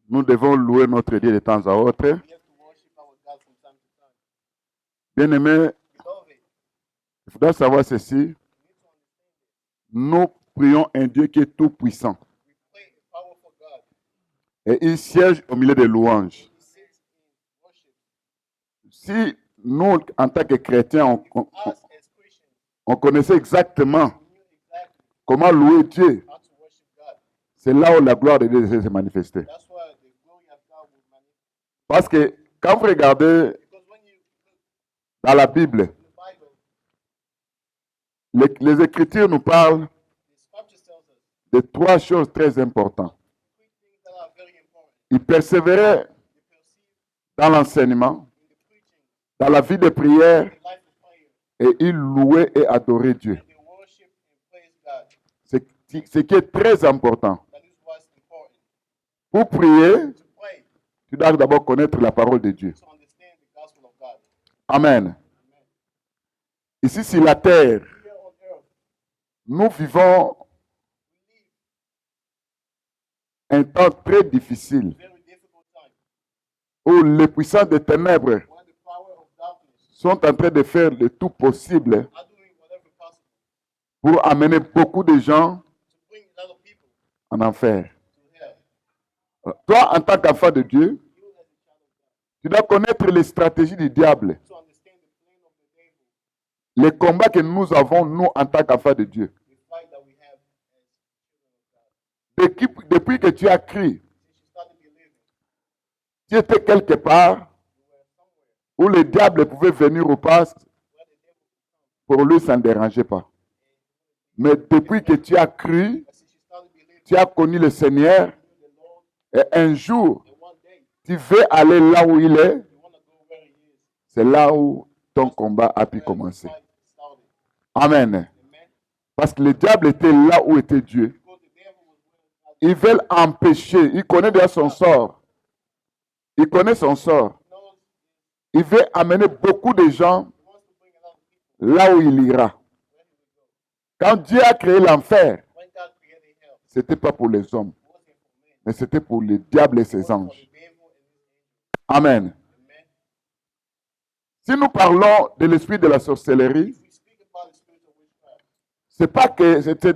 Nous devons louer notre Dieu de temps à autre. We have to worship our God from time to time. Bien-aimés, Beloved, il faudra savoir ceci. you need to understand this. Nous prions un Dieu qui est tout puissant. We pray a powerful God. Et il siège au milieu des louanges. He sits in worship. Si nous, en tant que chrétiens, Us as Christians, on connaissait exactement we knew exactly comment louer Dieu, how to worship God. c'est là où la gloire de Dieu s'est manifestée. That's why the glory of God will manifest. Parce que quand vous regardez Because when you look dans la Bible, in the Bible, les Écritures nous parlent the scripture tells us de trois choses très importantes. three things that are very important. Il persévérait They perceive dans l'enseignement, in the preaching, dans la vie de prière, the life of prayer, et il louait et adorait Dieu. and they worship and praise God. Ce qui est très important. That is what's important. Pour prier, To pray, tu dois d'abord connaître la parole de Dieu. to understand the gospel of God. Amen. Ici, sur la terre, Here on earth, nous vivons un temps très difficile very difficult time. où les puissants des ténèbres When the power of darkness sont en train de faire le tout possible are doing whatever possible pour amener beaucoup de gens to bring a lot of people en enfer. to hell. Toi, en tant qu'enfant de Dieu, You as a child of God, tu dois connaître les stratégies du diable, to understand the plan of the devil, les combats que nous avons, nous, en tant qu'enfants de Dieu. the fight that we have as children of God. Depuis que tu as crié, Since you started believing, tu étais quelque part you were somewhere où le diable pouvait venir au pas, where the devil could come. pour lui, ça ne dérangeait pas. Mais depuis que tu as cru, But since you started believing, tu as connu le Seigneur, you knew the Lord, et un jour, and one day tu veux aller là où il est, you want to go where He is. c'est là où ton combat a pu Where the commencer. fight started. Amen. Amen. Parce que le diable était là où était Dieu. Because the devil was where God Ils veulent empêcher, il connaît déjà son sort. Il connaît son sort. knows. Il veut amener beaucoup de gens He wants to bring a lot of people là où il ira. where He will go. Quand Dieu a créé l'enfer, When God created hell, ce n'était pas pour les hommes, it wasn't for men. mais c'était pour le diable et It ses was for anges. the devil and his angels. Amen. Amen. Si nous parlons de l'esprit de la sorcellerie, If we speak about the spirit of witchcraft, c'est pas que c'est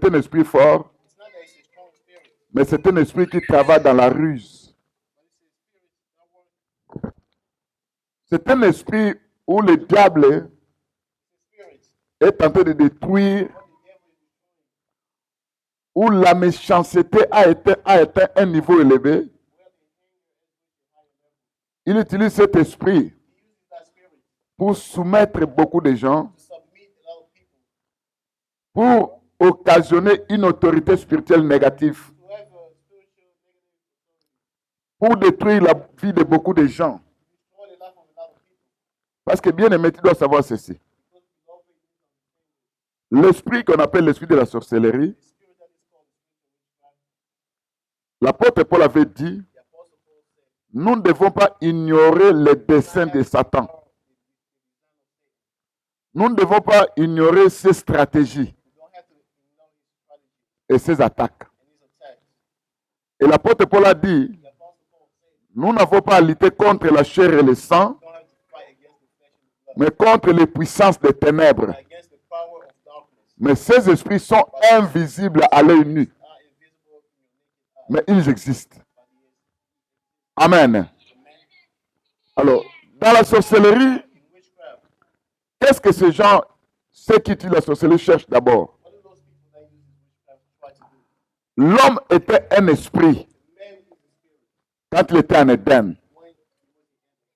un esprit fort, it's not that it's a strong spirit, mais c'est un esprit qui travaille dans la ruse. but it's a spirit that works. C'est un esprit où le diable It's a spirit est en train de détruire, what the devil is destroying, où la méchanceté a atteint un niveau élevé. where the anger has reached a higher level. Il utilise cet esprit He uses that spirit pour soumettre beaucoup de gens, to submit a lot of people, pour occasionner une autorité spirituelle négative, to have a spiritual negative authority, pour détruire la vie de beaucoup de gens. to destroy the life of a lot of people. Parce que bien aimé, tu dois savoir ceci. Because beloved, you need to understand L'esprit qu'on appelle l'esprit de la sorcellerie, the spirit that is called the spirit of witchcraft. l'apôtre Paul avait dit, The apostle Paul said, nous ne devons pas ignorer les desseins de Satan. Nous ne devons pas ignorer ses stratégies we don't have to ignore his strategy et ses attaques. and his attacks. Et l'apôtre Paul a dit, The apostle Paul said, nous n'avons pas à lutter contre la chair et le sang, we don't have to fight against the flesh and the blood, mais contre les puissances des ténèbres. but against the power of darkness. Mais ces esprits sont invisibles à l'œil nu, Are invisible in your naked eye, mais ils existent. but he is. Amen. Amen. Alors, dans la sorcellerie, In witchcraft, qu'est-ce que ces gens, ceux qui utilisent la sorcellerie, cherchent d'abord? what do those people that use witchcraft try to do? L'homme était un esprit Man is a spirit. quand il était en Éden. When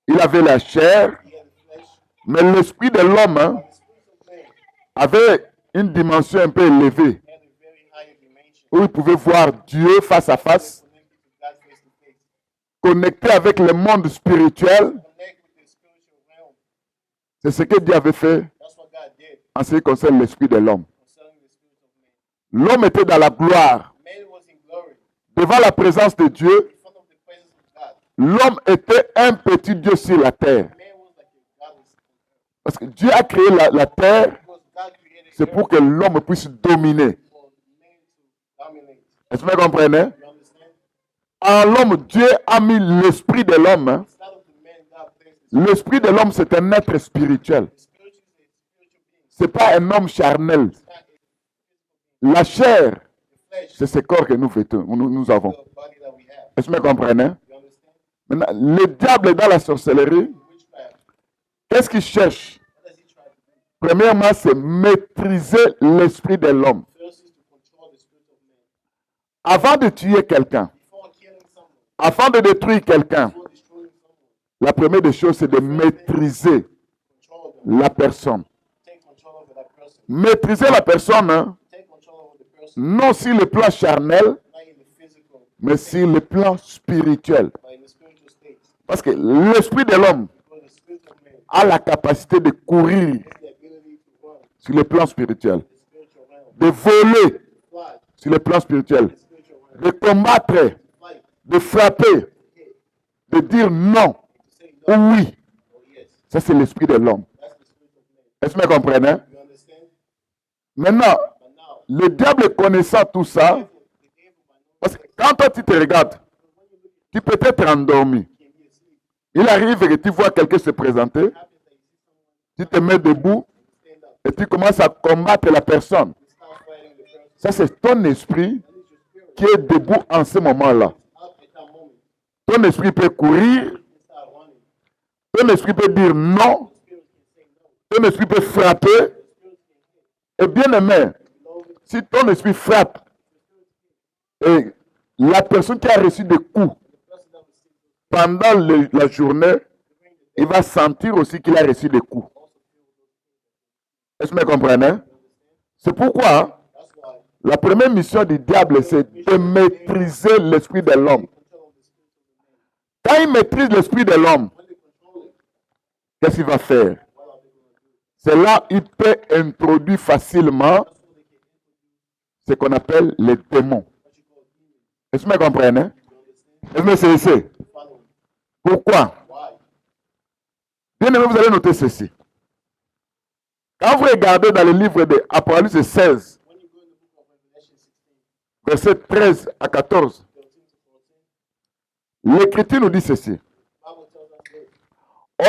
Il avait la chair, he had the flesh, mais l'esprit de l'homme the spirit of man avait une dimension un peu élevée, had a very higher dimension, où il pouvait voir Dieu face à face, connected to God face to face, connecté avec le monde spirituel. connect with the spiritual realm. C'est ce que Dieu avait fait That's what God did en ce qui concerne l'esprit de l'homme. concerning the spirit of man. L'homme était dans la gloire, Man was in glory devant la présence de Dieu. in front of the presence of God. L'homme était un petit Dieu sur la terre. Man was like a God was on earth. Parce que Dieu a créé la terre, Because God created c'est pour que l'homme puisse dominer. for man to dominate. Est-ce que vous comprenez? You understand? En l'homme, Dieu a mis l'esprit de l'homme. Hein. Instead of the man, God placed the spirit. L'esprit de l'homme, c'est un être spirituel. The spiritual is a spiritual being. Ce n'est pas un homme charnel. It's not a physical being. La chair, The flesh c'est ce corps que nous avons. is the body that we have. Est-ce que vous comprenez? You understand? Maintenant, le diable est dans la sorcellerie. Witchcraft. Qu'est-ce qu'il cherche? What does he try to do? Premièrement, c'est maîtriser l'esprit de l'homme. First is to control the spirit of man. Avant de tuer quelqu'un, Before killing someone, avant de détruire quelqu'un, before destroying someone, la première des choses, c'est de maîtriser control them. la personne. Take control over that person. Maîtriser la personne, hein, Take control over the person. non sur le plan charnel, Not in the physical, mais sur le plan spirituel. but in the spiritual state. Parce que l'esprit de l'homme Because the spirit of man a la capacité de courir has the ability to run sur le plan spirituel, in the spiritual realm, de voler fly sur le plan spirituel, in the spiritual realm, de combattre, fight, de frapper, hit, de dire non to say ou no oui. or yes. Ça, c'est l'esprit de l'homme. That's the spirit of man. Est-ce que vous comprenez? You understand? Maintenant, But now, le diable connaissant tout ça, the devil by no parce que quand toi tu te regardes, tu peux être endormi. can be asleep. Il arrive que tu vois quelqu'un se présenter, It happens that you see someone tu te mets debout stand up, et tu commences à combattre la personne. you start fighting the person. Ça, c'est ton esprit That is your spirit. qui est debout en ce moment-là. Up at that moment, Ton esprit peut courir, you start running. ton esprit peut dire non, The spirit can say no. ton esprit peut frapper. The spirit can hit. Et bien aimé, Beloved, si ton esprit frappe et la personne qui a reçu des coups the person that was sick pendant la journée, during the il va sentir aussi qu'il a reçu des coups. Est-ce que vous comprenez? C'est pourquoi That's why la première mission du diable, c'est de maîtriser l'esprit de l'homme. control the spirit of the man. Quand il maîtrise l'esprit de l'homme, When they control it, qu'est-ce qu'il va faire? what are they going to do? C'est là qu'il peut introduire facilement That's where they can introduce ce qu'on appelle les démons. what you call demons. Est-ce que vous comprenez? You understand? Est-ce que c'est ici? Follow me. Pourquoi? Why? Bien aimé, vous allez noter ceci. Quand vous regardez dans le livre de Apocalypse 16, When you go in the book of Revelation 16, versets 13 à 14, 13 to 14, l'Écriture nous dit ceci. Bible tells us this.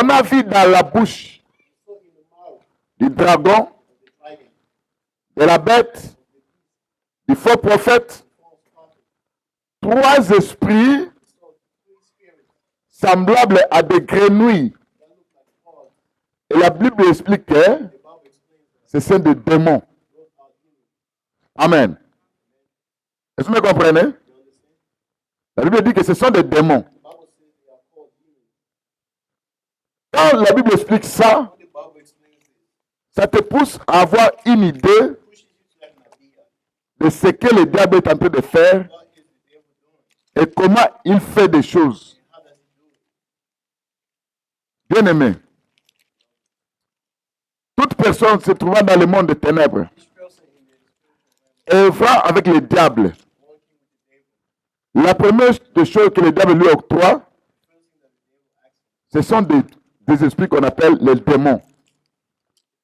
On a vu dans la bouche So in the mouth du dragon, of the dragon, de la bête, du faux prophète, false prophet, trois esprits so three spirits semblables à des grenouilles. that look like frogs. Et la Bible explique que The Bible explains that ce sont des démons. those are demons. Amen. Est-ce que vous me comprenez? You understand? La Bible dit que ce sont des démons. The Bible says they are called demons. Quand la Bible explique ça, When the Bible explains this, ça te pousse à avoir une idée it pushes you to have an idea. de ce que le diable est en train de faire What is the devil doing? et comment il fait des choses. And how does he do it? Bien aimé, toute personne se trouvant dans le monde des ténèbres, Each person in the spiritual realm œuvrant avec le diable, working with the devil. la première des choses que le diable lui octroie, The first thing that the devil asks him, ce sont des esprits qu'on appelle les démons. the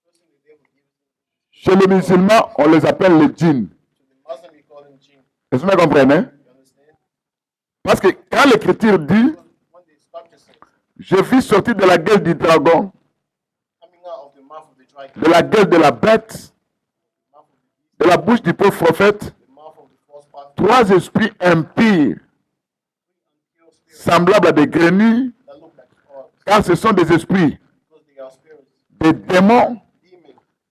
first thing the devil gives him, Chez les musulmans, on les appelle les djinns. to the Muslim we call him jinn. Est-ce que vous comprenez? You understand? Parce que quand l'Écriture dit, Because when the scripture says, je vis sortir de la gueule du dragon, coming out of the mouth of the dragon, de la gueule de la bête, the mouth of the beast, de la bouche du pauvre prophète, the mouth of the false prophet, trois esprits impurs, impure spirits semblables à des grenouilles, that look like frogs, car ce sont des esprits, because they are spirits, des démons demons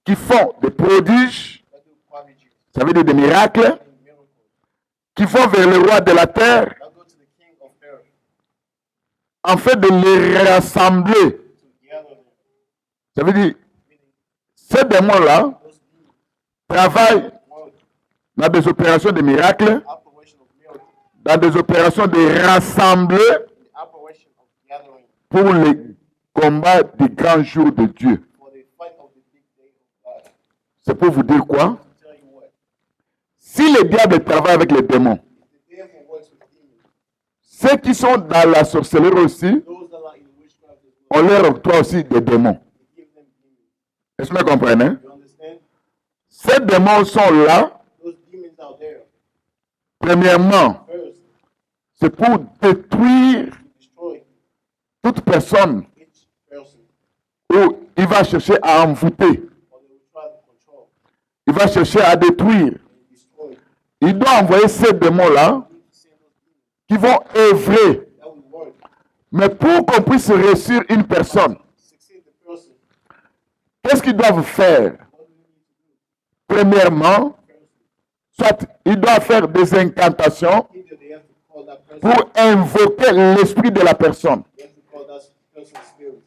qui font des prodiges, that do prodigies, ça veut dire des miracles, and miracles, qui vont vers le roi de la terre, that go to the king of earth en fait de les rassembler. to gather them. Ça veut dire, Meaning, ces démons-là those demons travaillent work dans des opérations de miracles, operation of miracles, dans des opérations de rassembler the operation of gathering pour les combats du grand jour de Dieu. for the fight of the big day of God. C'est pour vous dire quoi? To tell you what, Si le diable travaille avec les démons, if the devil works with demons, ceux qui sont dans la sorcellerie aussi, those that are in witchcraft as well, on leur octroie aussi des démons. they give them demons. Est-ce que vous comprenez? You understand? Ces démons sont là, Those demons out there, premièrement, first, c'est pour détruire destroy toute personne each person, où il va chercher à envoûter, or they will try to control il va chercher à détruire. and destroy. Il doit envoyer ces démons-là You need to send those demons qui vont œuvrer. that will work. Mais pour qu'on puisse réussir une personne, Succeed the person. qu'est-ce qu'ils doivent faire? What do you need to do? Premièrement, soit ils doivent faire des incantations Either they have to call that person, pour invoquer l'esprit de la personne. they have to call that person's spirit.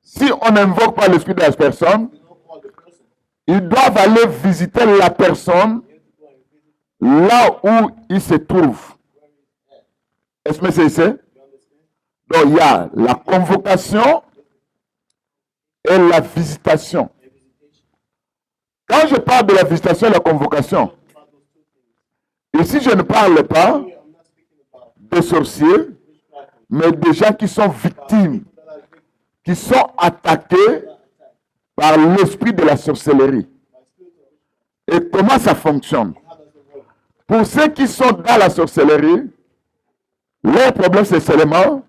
Si on n'invoque pas l'esprit de la personne, If you don't call the person, ils doivent aller visiter la personne you have to go and visit là où il se trouve. where he's at. Est-ce que c'est ça? You understand? Donc il y a la convocation et la visitation. A visitation. Quand je parle de la visitation et la convocation, About those two things. ici je ne parle pas Here, I'm not speaking about des sorciers, witchcraft, mais des gens qui sont victimes, people that are victims, qui sont attaqués that attack par l'esprit de la sorcellerie. by spirit of witchcraft. Et comment ça fonctionne? How does it work? Pour ceux qui sont dans la sorcellerie, leur problème c'est seulement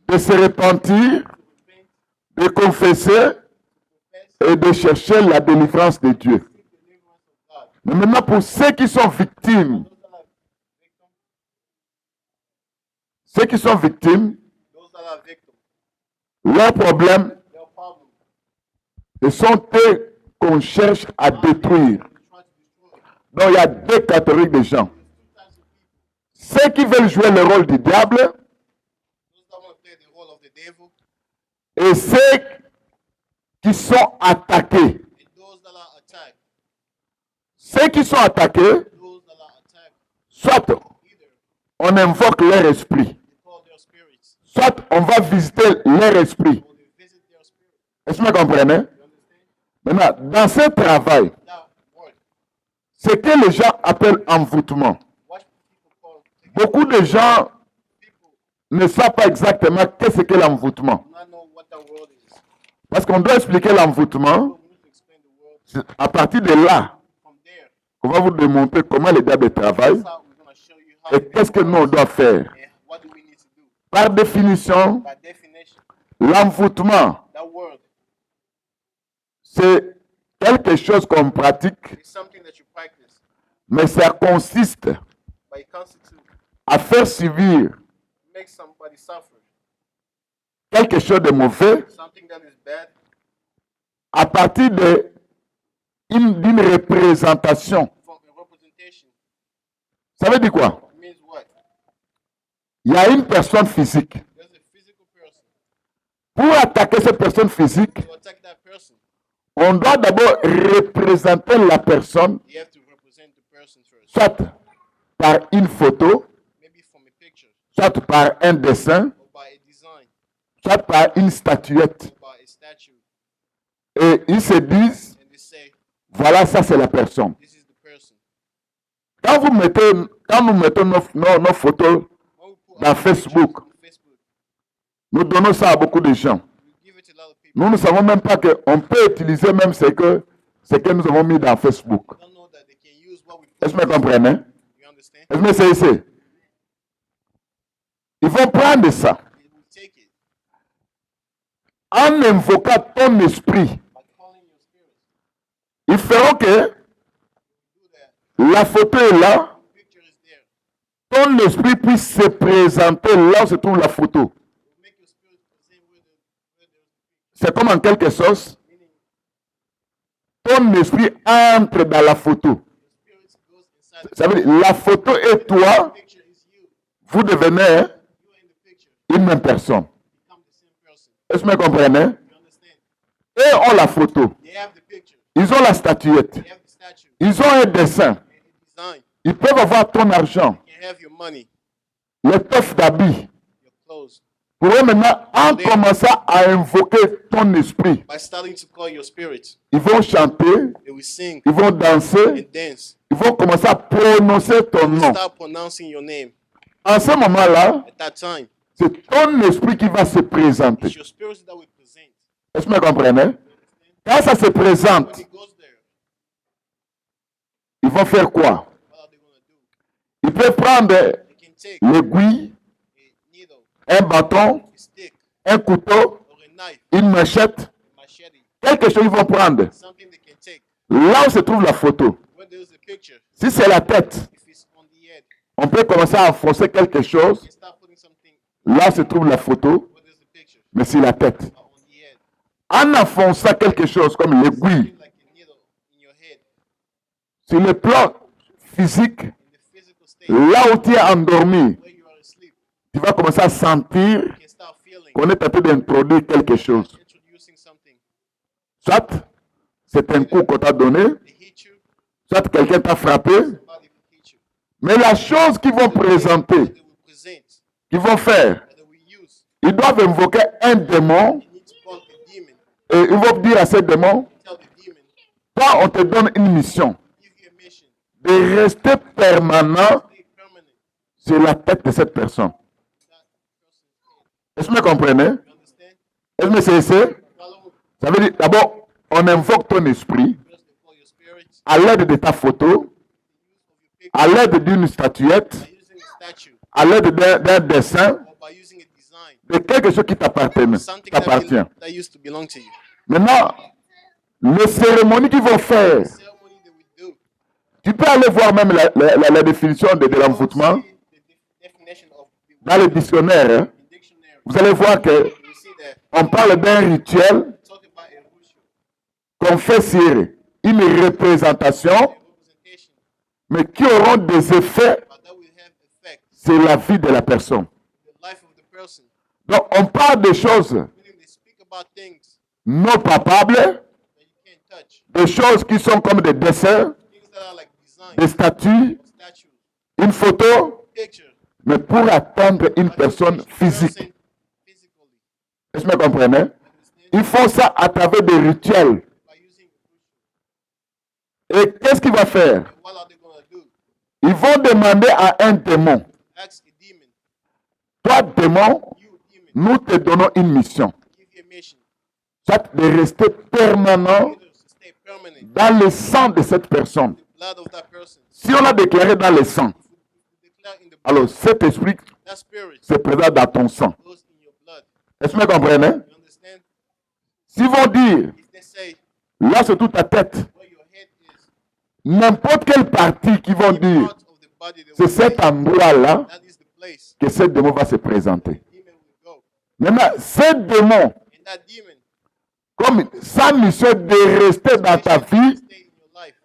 de se repentir, de confesser et de chercher la délivrance de Dieu. Seek the deliverance of God. Mais maintenant, pour ceux qui sont victimes, Those that are victims, leur problème, their problem, ce sont eux qu'on cherche à détruire. we try to destroy. Donc, il y a deux catégories de gens. There's two types of people. Ceux qui veulent jouer le rôle du diable Those that want to play the role of the devil, et ceux qui sont attaqués. and those that are attacked. Ceux qui sont attaqués, Those that are attacked, soit either on invoque leur esprit, they call their spirits, soit on va visiter leur esprit. or they visit their spirit. Est-ce que vous comprenez? You understand? Maintenant, dans ce travail, That word, ce que les gens appellent envoûtement, what people call beaucoup de gens people ne savent pas exactement qu'est-ce que l'envoûtement. do not know what that word is. Parce qu'on doit expliquer l'envoûtement. So we need to explain the word C'est à partir de là from there. qu'on va vous démontrer comment le diable travaille That's how we're going to show you how et qu'est-ce que nous on doit faire. and what do we need to do. Par définition, By definition, l'envoûtement, that word c'est quelque chose qu'on pratique, is something that you practice, mais ça consiste but it constitutes à faire subir make somebody suffer. quelque chose de mauvais Something that is bad à partir d'une représentation. from a representation. Ça veut dire quoi? It means what? Il y a une personne physique. There's a physical person. Pour attaquer cette personne physique, To attack that person, on doit d'abord représenter la personne, you have to represent the person first. soit par une photo, Maybe from a picture, soit par un dessin, or by a design, soit par une statuette. or by a statue. Et ils se disent, And they say, voilà, ça c'est la personne. this is the person. Quand nous mettons nos photos When we put dans our pictures Facebook, on Facebook, nous donnons ça à beaucoup de gens. we give it to a lot of people. Nous ne savons même pas qu'on peut utiliser même ce que nous avons mis dans Facebook. They don't know that they can use what we Est-ce put. que vous comprenez? You understand? Est-ce que c'est ici? Ils vont prendre ça They will take it en invoquant ton esprit. by calling your spirit. Ils feront que Do that. la photo est là, The picture is there. ton esprit puisse se présenter là où se trouve la photo. It will make your spirit present where there's C'est comme en quelque sorte, meaning ton esprit entre dans la photo. your spirit goes inside. Ça veut dire, la photo et toi, The picture is you. vous devenez You are in the picture. une même personne. Become the same person. Est-ce que vous comprenez? You understand? Eux ont la photo, They have the picture. ils ont la statuette, They have the statue. ils ont un dessin, And the design. ils peuvent avoir ton argent, You can have your money, l'étoffe d'habit. your clothes. Pour eux maintenant, en commençant à invoquer ton esprit, By starting to call your spirit, ils vont chanter, they will sing ils vont danser, and dance. ils vont commencer à prononcer ton nom. Start pronouncing your name. En ce moment-là, At that time, c'est ton esprit qui va se présenter. it's your spirit that will present. Est-ce que vous comprenez? Quand ça se présente, When it goes there, ils vont faire quoi? what are they going to do? Ils peuvent prendre They can take l'aiguille, a needle, un bâton, a stick, un couteau, or a knife, une machette, a machete, quelque chose qu'ils vont prendre. something they can take. Là où se trouve la photo, Where there's a picture, si c'est la tête, if it's on the head, on peut commencer à enfoncer quelque chose. you can start putting something Là où se trouve la photo, where there's a picture, mais c'est la tête. on the head, En enfonçant quelque chose comme l'aiguille, something like a needle in your head, sur le plan physique, in the physical state, là où tu es endormi, where you are asleep, tu vas commencer à sentir you can start feeling qu'on est en train d'introduire quelque chose. introducing something. Soit c'est un coup qu'on t'a donné, They hit you, soit quelqu'un t'a frappé, somebody will hit you. mais la chose qu'ils vont présenter, What they will present, qu'ils vont faire, what they will use, ils doivent invoquer un démon you need to call a demon, et ils vont dire à ce démon, tell the demon, toi on te donne une mission give you a mission, de rester permanent stay permanent. sur la tête de cette personne. That person's head. Est-ce que vous comprenez? You understand? Est-ce que c'est ça? Follow, Ça veut dire d'abord, on invoque ton esprit first they call your spirit, à l'aide de ta photo, use of your picture, à l'aide d'une statuette, by using a statue, à l'aide d'un dessin, or by using a design, de quelque chose qui something t'appartient. that used to belong to you. Maintenant, les cérémonies qu'ils vont faire, Ceremony they will do. tu peux aller voir même la définition de l'envoûtement See the definition of the dans le dictionnaire. Hein. in dictionary. Vous allez voir que You will see that on parle d'un rituel talk about a ritual, qu'on fait sur une représentation, a representation, mais qui auront des effets but that will have effect sur la vie de la personne. the life of the person. Donc, on parle de choses Meaning they speak about things non palpables, that you can't touch, des choses qui sont comme des dessins, things that are like design, des statues, statues, une photo, pictures, mais pour atteindre une but personne to reach the physique. person physically. Est-ce que vous comprenez? Understand? Ils font ça à travers des rituels. By using a ritual. Et qu'est-ce qu'il va faire? And what are they gonna do? Ils vont demander à un démon, Ask a demon, toi démon, you demon, nous te donnons une mission. give you a mission. Soit de rester permanent Either to stay permanent, dans le sang de cette personne. the blood of that person. Si on a déclaré dans le sang, If you declare in the blood, alors cet esprit that spirit se présente dans ton sang. goes in your blood. Est-ce que vous comprenez? You understand? S'ils vont dire, If they say là c'est toute ta tête, where your head is, n'importe quelle partie qu'ils vont any dire, part of the body they c'est will cet say, endroit-là that is the place que ce démon va se présenter. the demon will go. Maintenant, ce démon, And that demon, comme sa mission est de rester dans ta mission is vie to stay in your life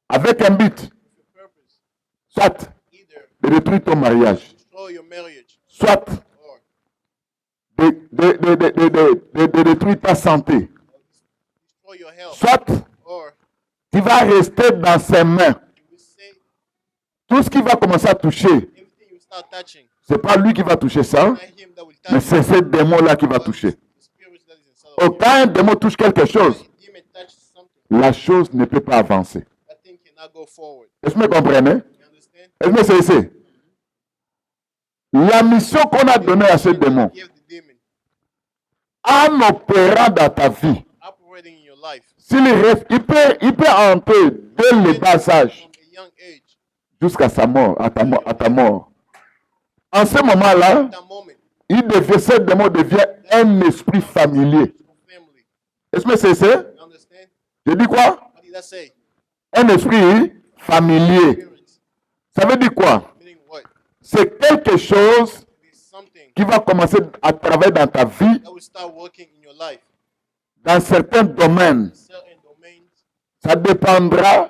avec un but, with a purpose. soit Either de détruire ton mariage, destroy your marriage soit or de détruire ta santé, destroy your health, soit or tu vas rester dans ses mains. you will say Tout ce qui va commencer à toucher, everything you start touching, c'est pas lui qui va toucher ça, not him that will mais touch c'est ce démon-là qui va but toucher. the spirit that is inside of you. Quand un démon touche quelque chose, When a demon touches something, la chose ne peut pas avancer. that thing cannot go forward. Est-ce que vous comprenez? You understand? Est-ce que c'est ici? La mission qu'on a donnée à ce démon, Give the demon en opérant dans ta vie, operating in your life s'il reste, il peut entrer dès le bas âge from a young age. jusqu'à sa mort, à ta mort. En ce moment-là, At that moment, ce démon devient un esprit familier. your family. Est-ce que c'est ça? You understand? Je dis quoi? What did I say? Un esprit familier. Spirits. Ça veut dire quoi? Meaning what? C'est quelque chose It is something qui va commencer à travailler dans ta vie, that will start working in your life. dans certains domaines. Certain domains Ça dépendra will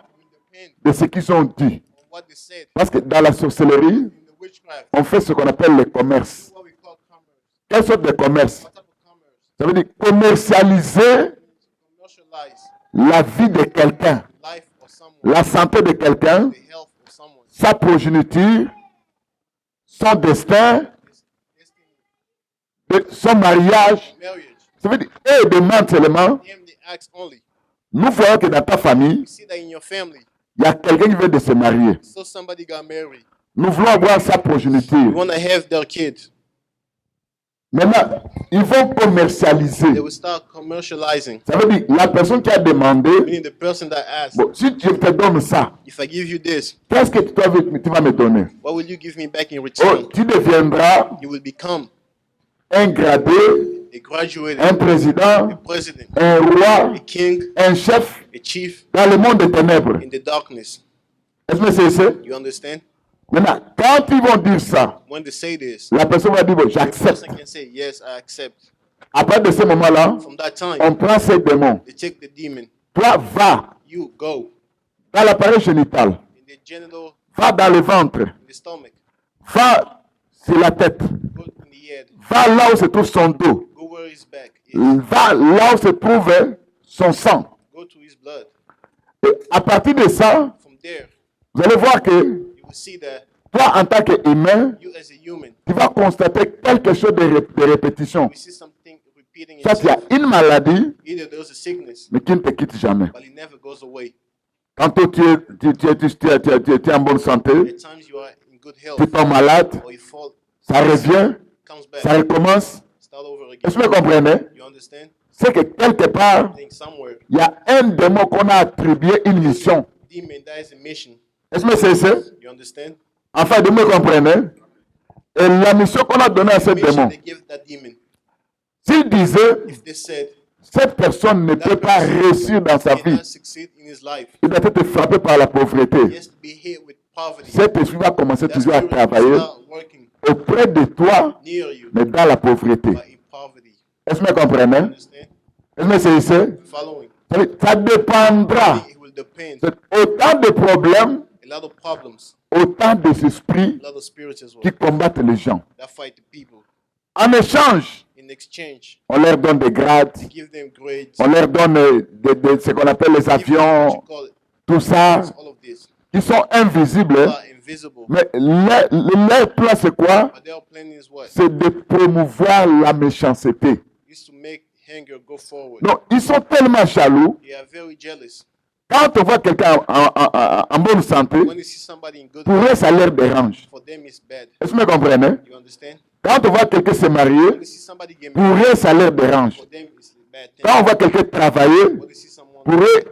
depend de ce qu'ils ont dit. on what they said. Parce que dans la sorcellerie, In the witchcraft, on fait ce qu'on appelle le commerce. what we call commerce. Quelle sorte de commerce? What type of commerce? Ça veut dire commercialiser Commercialize la vie de quelqu'un, life of someone, la santé de quelqu'un, the health of someone, sa progéniture, son destin, destiny, son mariage. marriage. Ça veut dire, eux demandent seulement, Them they ask only. nous voyons que dans ta famille, You see that in your family, il y a quelqu'un qui vient de se marier. so somebody got married. Nous voulons avoir sa You progéniture. want to have their kid. Maintenant, ils vont commercialiser. They will start commercializing. Ça veut dire, la personne qui a demandé, Meaning the person that asked, bon, si je te donne ça, if I give you this, qu'est-ce que tu vas me donner? what will you give me back in Oh, return? tu deviendras You will become un gradé, a graduate, un président, a president, un roi, a king, un chef a chief dans le monde des ténèbres. in the darkness. Est-ce que c'est ça? You understand? Maintenant, quand ils vont dire ça, When they say this, la personne va dire, bon, the j'accepte. person can say, yes, I accept. À partir de ce moment-là, From that time, on prend ces démons. they take the demon. Toi, va You go dans l'appareil génital, in the genital, va dans le ventre, in the stomach, va sur la tête, go in the head, va là où se trouve son dos, go where his back is, va là où se trouve son sang. go to his blood. Et à partir de ça, From there, vous allez voir que you will see that toi, en tant qu'humain, you as a human, tu vas constater quelque chose de répétition. we see something repeating Soit il y a itself. une maladie, Either there's a sickness, mais qui ne te quitte jamais. but it never goes away. Tantôt tu es en bonne santé, At times you are in good health, tu tombes malade, or you fall, ça revient, comes ça back, recommence. start over Est-ce que again. vous comprenez? You understand? C'est que quelque part, I think somewhere, il y a un démon qu'on a attribué une mission. demon, that is a mission. Est-ce que c'est ça? You understand? Enfin, vous me comprenez? Et la mission qu'on a donnée à ce Mission démon, they give that demon. s'il disait, If they said cette personne ne peut pas réussir dans sa he vie, cannot succeed in his life, il doit être frappé par la he pauvreté. has to be hit with poverty. Cet esprit va commencer That toujours à spirit will travailler start working auprès de toi, near you, mais dans la pauvreté. but in poverty. Est-ce que vous comprenez? Understand? Est-ce que c'est ça? Following. Ça dépendra. It will depend. C'est autant de problèmes, A lot of problems, autant d'esprits a lot of spirits as well qui combattent les gens. that fight the people. En échange, In exchange, on leur donne des grades, give them grades, on leur donne ce qu'on appelle les give them what you avions, call it, tout ça, all of this. qui sont invisibles. Are invisible. Mais leur plan, c'est quoi? But their plan is what? C'est de promouvoir la méchanceté. Is to make anger go forward. Donc, ils sont tellement jaloux. They are very jealous. Quand on voit quelqu'un en bonne santé, When they see somebody in good pour eux, health, ça leur dérange. for them it's bad. Est-ce que vous me comprenez? You understand? Quand on voit quelqu'un se marier, When they see somebody get pour married, eux, ça leur dérange. for them it's a bad thing. Quand on voit quelqu'un travailler, When they see someone, pour eux,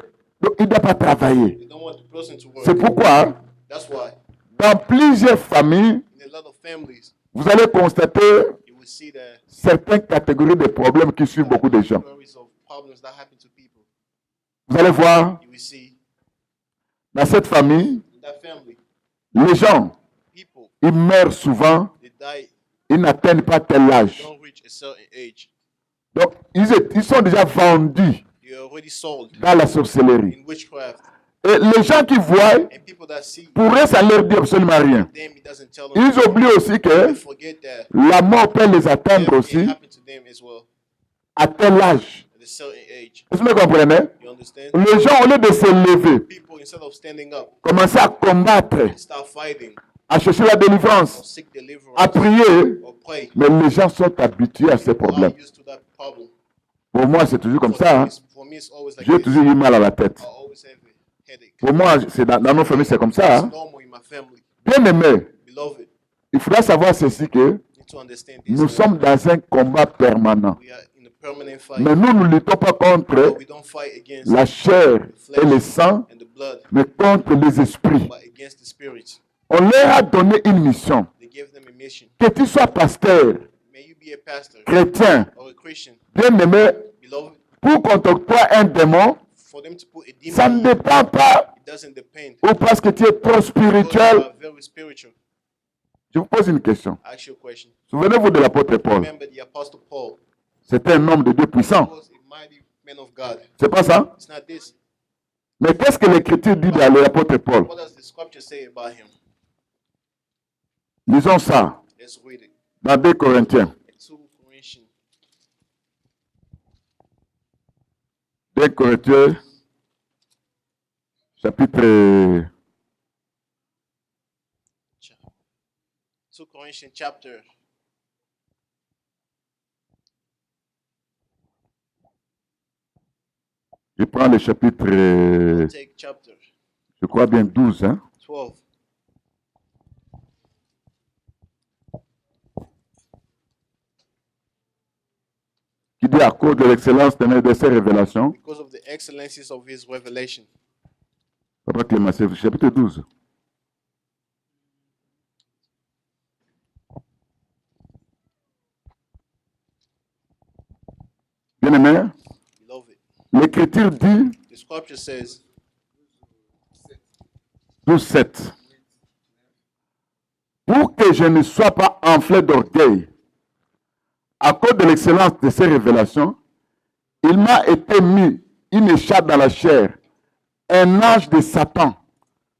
donc, il ne doit pas travailler. they don't want the person to C'est work. pourquoi, That's why dans plusieurs familles, in a lot of families, vous allez constater you will see that certaines catégories de problèmes qui suivent beaucoup de gens. stories of problems that happen to people. Vous allez voir, You will see dans cette famille, in that family, les gens, people, ils meurent souvent, they die, ils n'atteignent pas tel âge. don't reach a certain age. Donc, ils sont déjà vendus You're already sold dans la sorcellerie. in witchcraft. Et les gens qui voient, And people that see pour eux, ça ne leur dit absolument rien. them, it doesn't tell them. Ils oublient aussi que They forget that la mort peut les atteindre it aussi happened to them as well à tel âge. at a certain age. Est-ce que vous comprenez? You understand? Les gens, au lieu de se lever, People, instead of standing up, commencent à combattre, start fighting à chercher la or délivrance, seek à deliverance prier. or pray. Mais les gens sont habitués à ces People are problèmes. used to that problem. Pour moi, c'est toujours comme ça. Hein. For me, it's always like J'ai this. toujours eu mal à la tête. I always have a headache. Pour moi, c'est dans nos familles, c'est comme ça. It's Hein. normal in my family. Bien aimé, Beloved, il faudra savoir ceci que you need to understand this. nous sommes dans un combat permanent. We are in a permanent fight. Mais nous ne luttons pas contre But we don't fight against la chair et le sang, and the blood, mais contre les esprits. but against the spirits. On leur a donné une mission. They give them a mission. Que tu sois pasteur, May you be a pastor chrétien, or a Christian, bien aimé, beloved. pour qu'on t'octroie un démon, For them to put a ça demon ne on, dépend pas it doesn't depend. ou parce que tu es trop Because you spirituel. are very spiritual. Je vous pose une question. I ask you a question. Souvenez-vous de l'apôtre Paul. Remember the Apostle Paul. C'était un homme de Dieu puissant. He was a mighty man of God. C'est pas ça? It's not this. Mais qu'est-ce que l'Écriture dit dans l'apôtre Paul? What does the scripture say about him? Lisons ça Let's read it. dans 2 Corinthiens. 2 Corinthians 2 Corinthiens, chapitre 2 Corinthians chapter. Je prends le chapitre, Take chapter je crois bien 12. Hein? 12. dit à cause de l'excellence de ses révélations. because of the excellencies of his revelation. Papa Clément, c'est chapitre 12. Bien-aimé, Beloved, l'Écriture dit, the scripture says, 12:7, pour que je ne sois pas enflé d'orgueil, à cause de l'excellence de ses révélations, il m'a été mis une écharpe dans la chair, un ange de Satan,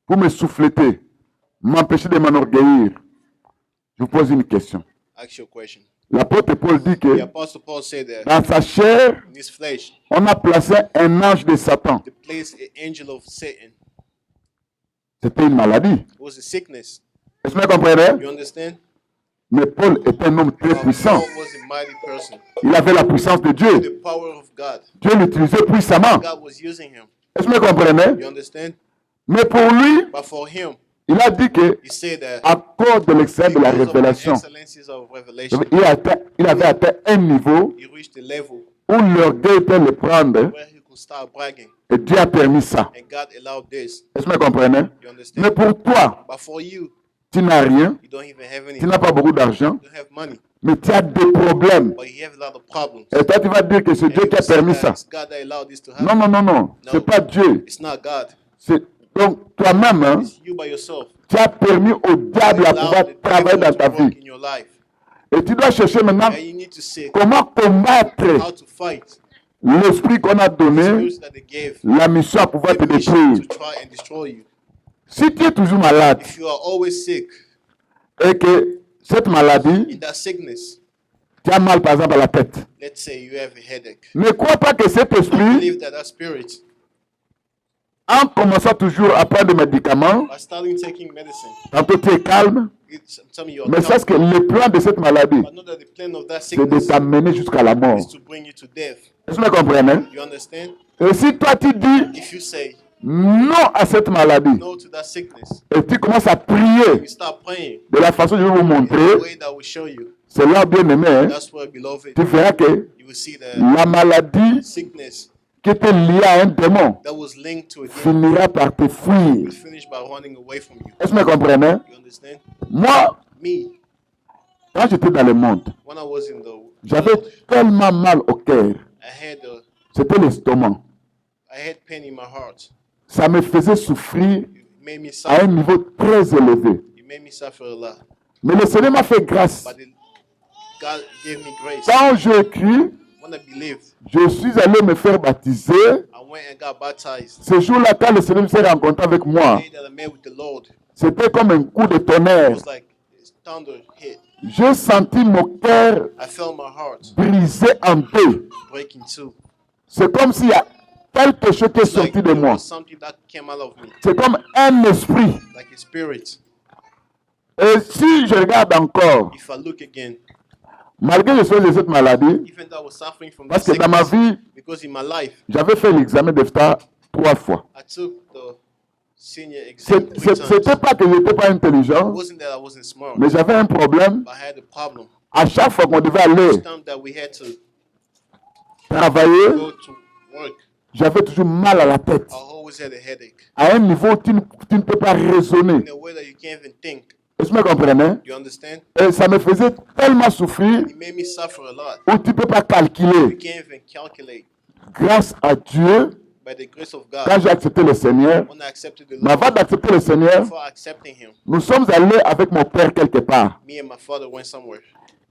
pour me souffleter, m'empêcher de m'enorgueillir. Je vous pose une question. ask your question. L'apôtre Paul dit The que apostle Paul said that dans sa chair, in his flesh, on a placé un ange de Satan. they placed an angel of Satan. C'était une maladie. It was a sickness. Est-ce que vous comprenez? You understand? Mais Paul était un homme très puissant. Paul was a mighty person. Il avait la puissance de Dieu. The power of God. Dieu l'utilisait puissamment. God was using him. Est-ce que vous comprenez? You understand? Mais pour lui, But for him, il a dit que he said that à cause de l'excellence de la because of the révélation, excellencies of revelation, il avait atteint un niveau he reached a level où l'orgueil peut le prendre where he could start bragging. et Dieu a permis ça. And God allowed this. Est-ce que vous comprenez? You understand? Mais pour toi, But for you, tu n'as rien, you don't even have tu anything. n'as pas beaucoup d'argent, You don't have money, mais tu as des problèmes. but you have a lot of problems. Et toi, tu vas dire que c'est And Dieu you qui a say permis that ça. it's God that allowed this to Non, happen. non, non, non. C'est pas Dieu. It's not God. C'est donc toi-même, hein, It's you by yourself. tu as permis au diable à Allow pouvoir the travailler devil dans ta to work vie. in your life. Et tu dois chercher maintenant And you need to see comment combattre how to fight l'esprit qu'on a the donné, spirits that they gave la mission à pouvoir te the mission détruire. to try and destroy you. Si tu es toujours malade If you are always sick, et que cette maladie, in that sickness, tu as mal par exemple à la tête, let's say you have a headache. ne crois pas que cet esprit, Believe that that spirit, en commençant toujours à prendre des médicaments, by starting taking medicine, tantôt tu es calme, I'm telling you, mais sache que le plan de cette maladie, but know that the plan of that c'est de sickness t'amener jusqu'à la mort. is to bring you to death. Est-ce que vous comprenez? You understand? Et si toi tu dis If you say non à cette maladie, no to that sickness, et tu commences à prier you start praying de la façon que je vais vous in a montrer, way that will show you. c'est là, bien aimé, hein, That's where, beloved, tu verras que you will see that la maladie sickness qui était liée à un démon that was linked to a demon finira par te fuir. will finish by running away from you. Est-ce que vous comprenez? You understand? Moi, Me, quand j'étais dans le monde, when I was in the j'avais world, tellement mal au cœur. C'était l'estomac. I had pain in my heart. Ça me faisait souffrir It made me à un suffer. niveau très élevé. It made me suffer a lot. Mais le Seigneur m'a fait grâce. But God gave me grace. Quand j'ai écrit, When I believed, je suis allé me faire baptiser. I went and got baptized. Ce jour-là, quand le Seigneur s'est rencontré avec moi, The day that I met with the Lord, c'était comme un coup de it tonnerre. was like thunder hit. J'ai senti mon cœur I felt my heart brisé en deux. break in two. C'est comme s'il y a quelque chose qui est It's like sorti de there moi. was something that came out of me, C'est comme un esprit. like a spirit. Et si je regarde encore, If I look again, malgré le fait de cette maladie, even though I was suffering from parce this que dans ma sickness, vie, because in my life, j'avais fait l'examen d'EFTA 3 fois. I took the senior exam 3 C'était times. pas que je n'étais pas It intelligent, wasn't that I wasn't smart, mais j'avais un problème. but I had a problem. À chaque fois qu'on devait aller Each time that we had to travailler, go to work, j'avais toujours mal à la tête. I always had a headache. À un niveau où tu ne peux pas raisonner. In a way that you can't even think. Est-ce que vous comprenez? You understand? Et ça me faisait tellement souffrir It made me suffer a lot. où tu ne peux pas You calculer. can't even calculate. Grâce à Dieu, By the grace of quand God, j'ai accepté le Seigneur, when I accepted the mais avant Lord, d'accepter le Seigneur, before accepting Him, nous sommes allés avec mon père quelque part. me and my father went somewhere.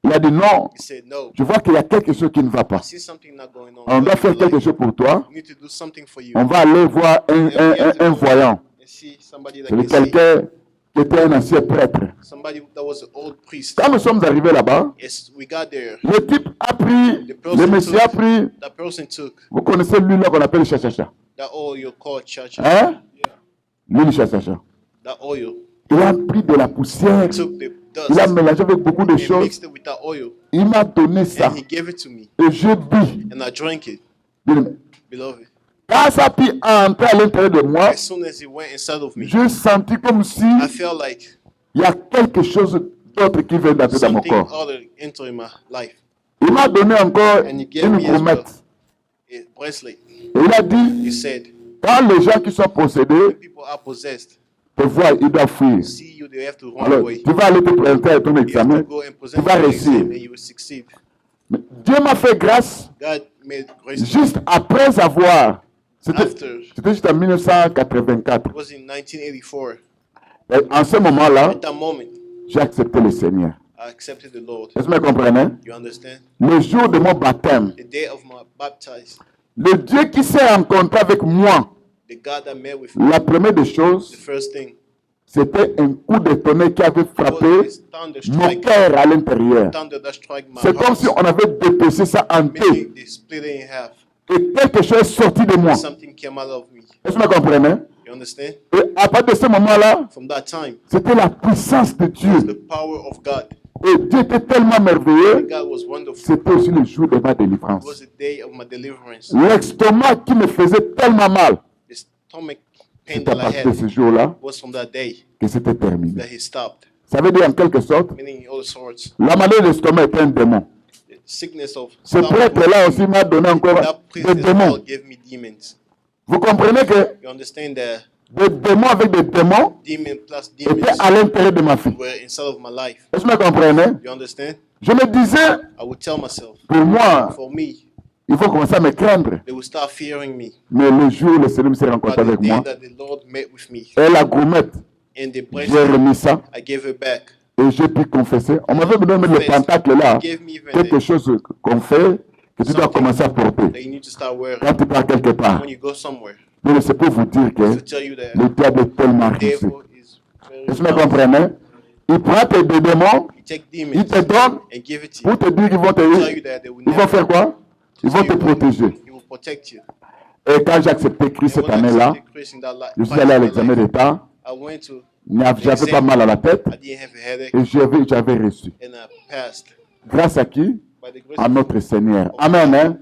Il a dit non, He said, no, je vois qu'il y a quelque chose qui ne va I pas. see something not going on. On doit faire quelque chose pour toi. You need to do something for you. On va aller voir un voyant. And see somebody that C'est can see. quelqu'un qui était un ancien prêtre. Somebody that was an old priest. Quand nous sommes arrivés là-bas, Yes, we got there. le type a pris, le monsieur a pris, That person took vous connaissez l'huile là qu'on appelle le chachacha. that oil called church. Hein? L'huile chachacha. That oil. Il a pris de la poussière, Took the il a dust mélangé avec beaucoup de and choses. mixed it with that oil. Il m'a donné ça And he gave it to me. et je bu. And I drank it. Bien-aimé. Beloved. Quand ça a pu entrer à l'intérieur de moi, As soon as it went inside of me, j'ai senti comme si I felt like il y a quelque chose d'autre qui vient d'entrer dans mon something corps. other entered in my life. Il m'a donné encore And he gave une me as well gourmette. a bracelet. Et il a dit, He said, quand les gens qui sont possédés when people are possessed, te voient, ils doivent fuir. see you, they have to run Alors, away. tu vas aller te présenter à ton You have examen. to go and Tu present vas your réussir. exam and you will succeed. Mais Dieu m'a fait grâce God made grace. juste après avoir. C'était After, c'était juste en 1984. it was in 1984. Et en ce moment-là, At that moment, j'ai accepté le Seigneur. I accepted the Lord. Est-ce que vous me comprenez? You understand? Le jour de mon baptême, The day of my baptism, le Dieu qui s'est rencontré avec moi, the God that met with me, la première des the choses, first thing c'était un coup de tonnerre qui avait was frappé this thunder mon strike, cœur à l'intérieur. thunder that struck my C'est comme si heart, on avait dépecé ça en deux. meaning they split it in half. Et quelque chose est sorti de moi. Something came out of me. Est-ce que vous me comprenez? You understand? Et à partir de ce moment-là, From that time, c'était la puissance de it was Dieu. the power of God. Et Dieu était tellement merveilleux. God was wonderful. C'était aussi le jour de ma It was délivrance. the day of my deliverance. L'estomac qui me faisait tellement mal, The stomach pain c'est à that I partir de had ce jour-là was from that day que c'était terminé. that he stopped. Ça veut dire en quelque sorte, Meaning all sorts. la maladie de l'estomac est un démon. The sickness of Ce prêtre-là aussi m'a donné encore that priest des as well démons. gave me demons. Vous comprenez que You understand that des démons avec des démons demon plus étaient demons à l'intérieur de ma vie. were inside of my life. Est-ce que vous me comprenez? You understand? Je me disais, I would tell myself, pour moi, for me, il faut commencer à me craindre. they would start fearing me. Mais le jour où le Seigneur s'est But rencontré the avec day moi, that the Lord met with me et la gourmette, and the j'ai bracelet, remis ça I gave it back. et j'ai pu confesser. On m'avait donné le pentacle là, He gave me even quelque the, chose qu'on fait, que tu dois commencer à porter that you need to start wearing quand tu pars quelque part. when you go somewhere. Donc c'est pour vous dire que To tell you that le diable est tellement the riche. devil is very Est-ce que vous me comprenez? Il prend tes démons, You take il demons te donne and give it to pour you. te dire qu'ils vont Tell you te, that they will ils vont never faire quoi? Ils vont te protéger. He will protect you. Et quand j'ai accepté Christ And cette when I année-là, accepted Christ in that je suis allé à l'examen life, d'État, I went to, j'avais pas mal à la tête I didn't have a headache, et j'avais reçu. and I passed. Grâce à qui? By the grace À of notre Seigneur. Amen. Hein?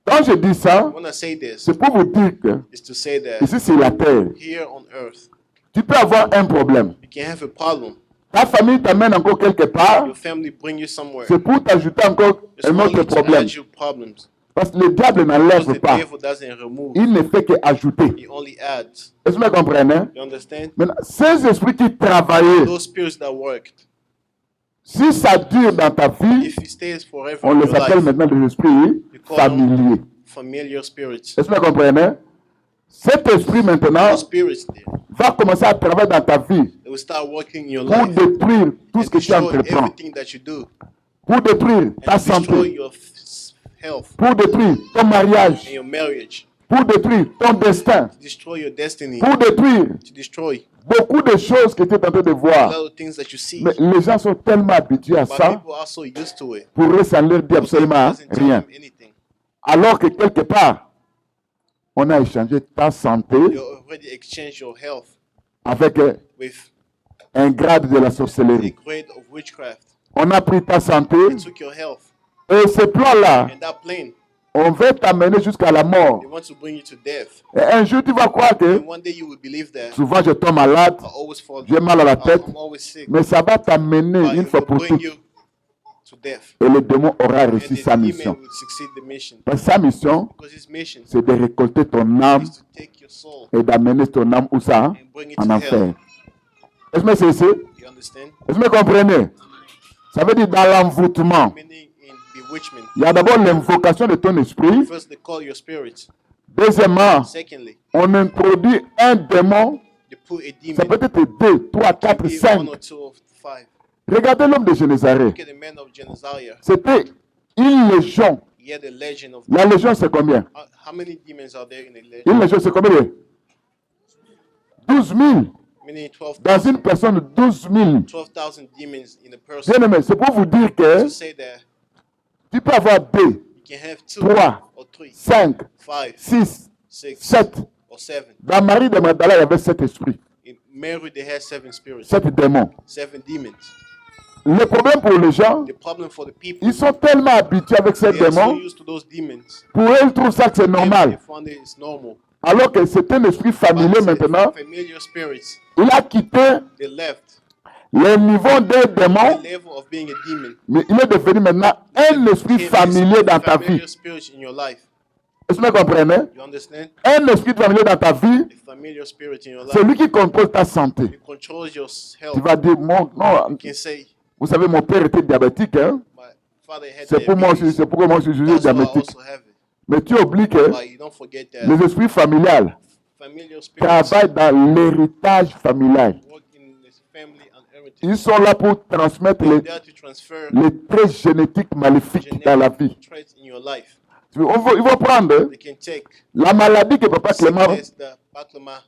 Quand je dis ça, When I say this, c'est pour vous dire que is to say that ici sur la terre, here on earth, tu peux avoir un problème. you can have a problem. Ta famille t'amène encore quelque part, Your family bring you somewhere. c'est pour t'ajouter encore It's un autre only to problème. add you problems. Parce que le diable Because n'enlève the pas, devil doesn't remove, il ne fait qu'ajouter. he only adds. Est-ce que vous me comprenez? You understand? Maintenant, ces esprits qui travaillaient, Those spirits that worked, si ça dure dans ta vie, if it stays forever on in les your appelle life, maintenant des esprits familiers. familiar spirits. Est-ce que vous comprenez? Cet esprit maintenant Those spirits there, va commencer à travailler dans ta vie they will start working in your pour life détruire tout ce and que tu destroy entreprends, everything that you do pour détruire ta and destroy santé, your health pour détruire ton mariage, and your marriage, pour détruire ton destin, to destroy your destiny, pour détruire to destroy beaucoup de choses que tu es en train de a voir. lot of things that you see. Mais les gens sont tellement habitués à But ça, people are so used to it. pour eux, ça ne leur dit It absolument doesn't tell rien. them anything. Alors que quelque part, on a échangé ta santé You already exchanged your health avec with un grade de la the sorcellerie. grade of witchcraft. On a pris ta santé They took your health, et ce plan-là, and that plane, on veut t'amener jusqu'à la mort. they want to bring you to death. Et un jour, tu vas croire que And one day you will believe that souvent je tombe malade, I always fall, j'ai mal à la tête, I'm always sick, mais ça va t'amener but une it fois will pour bring toutes. you to death. Et le démon aura And réussi the sa demon mission. will succeed the mission. Parce que sa mission, Because his mission c'est de récolter ton âme is to take your soul et d'amener ton âme où ça? and bring it En to enfer. hell. Est-ce que c'est ici? You understand? Est-ce que vous comprenez? Ça veut dire dans l'envoûtement. Meaning in bewitchment. Il y a d'abord l'invocation de ton esprit. First, they call your spirit. Deuxièmement, Secondly, on introduit un démon. they put a Ça peut demon. être 2, 3, 4, Be 5. 1 or 2 or 5. Regardez l'homme de Génézareth. Look at the man of Geneziah. C'était une légion. He had a legend of. La légion, c'est combien? How many demons are there in a legend? Une légion, c'est combien? 12 000. Meaning 12, Dans une personne, 12 000. 12,000 demons in a person. Bien aimé, c'est pour vous dire que To say that tu peux avoir 2, you can have 2 3, or 3, 5, 5, 6, 6, 7. or 7. Dans Marie de Magdala, il y avait 7 esprits, In Mary, they had 7 spirits, 7 démons. 7 demons. Le problème pour les gens, The problem for the people, ils sont tellement habitués avec ces they are so démons, used to those demons. pour eux, ils trouvent ça que c'est They normal. found it is normal. Alors que c'est un esprit But familier it's maintenant. familiar spirits, Il a quitté they left. le niveau des the démons, level of being a demon. mais il est devenu maintenant un esprit Became familier a dans ta vie. familiar spirit in your life. Est-ce que vous comprenez? You understand? Un esprit familier dans ta vie, A familiar spirit in your life. c'est lui qui contrôle ta santé. It controls your Tu health. vas dire, non, You can say, vous savez, mon père était diabétique, hein? my father had C'est pour moi aussi, diabetes. c'est pourquoi moi je suis That's why I diabétique. also have it. Mais tu oublies que But you don't forget that les esprits familiales familiar spirits travaillent dans l'héritage familial. work in this family and heritage. Ils sont là pour transmettre They're there to transfer les traits génétiques maléfiques dans la vie. genetic traits in your life. Ils vont prendre They can take la maladie que Papa Clément sickness that Baklama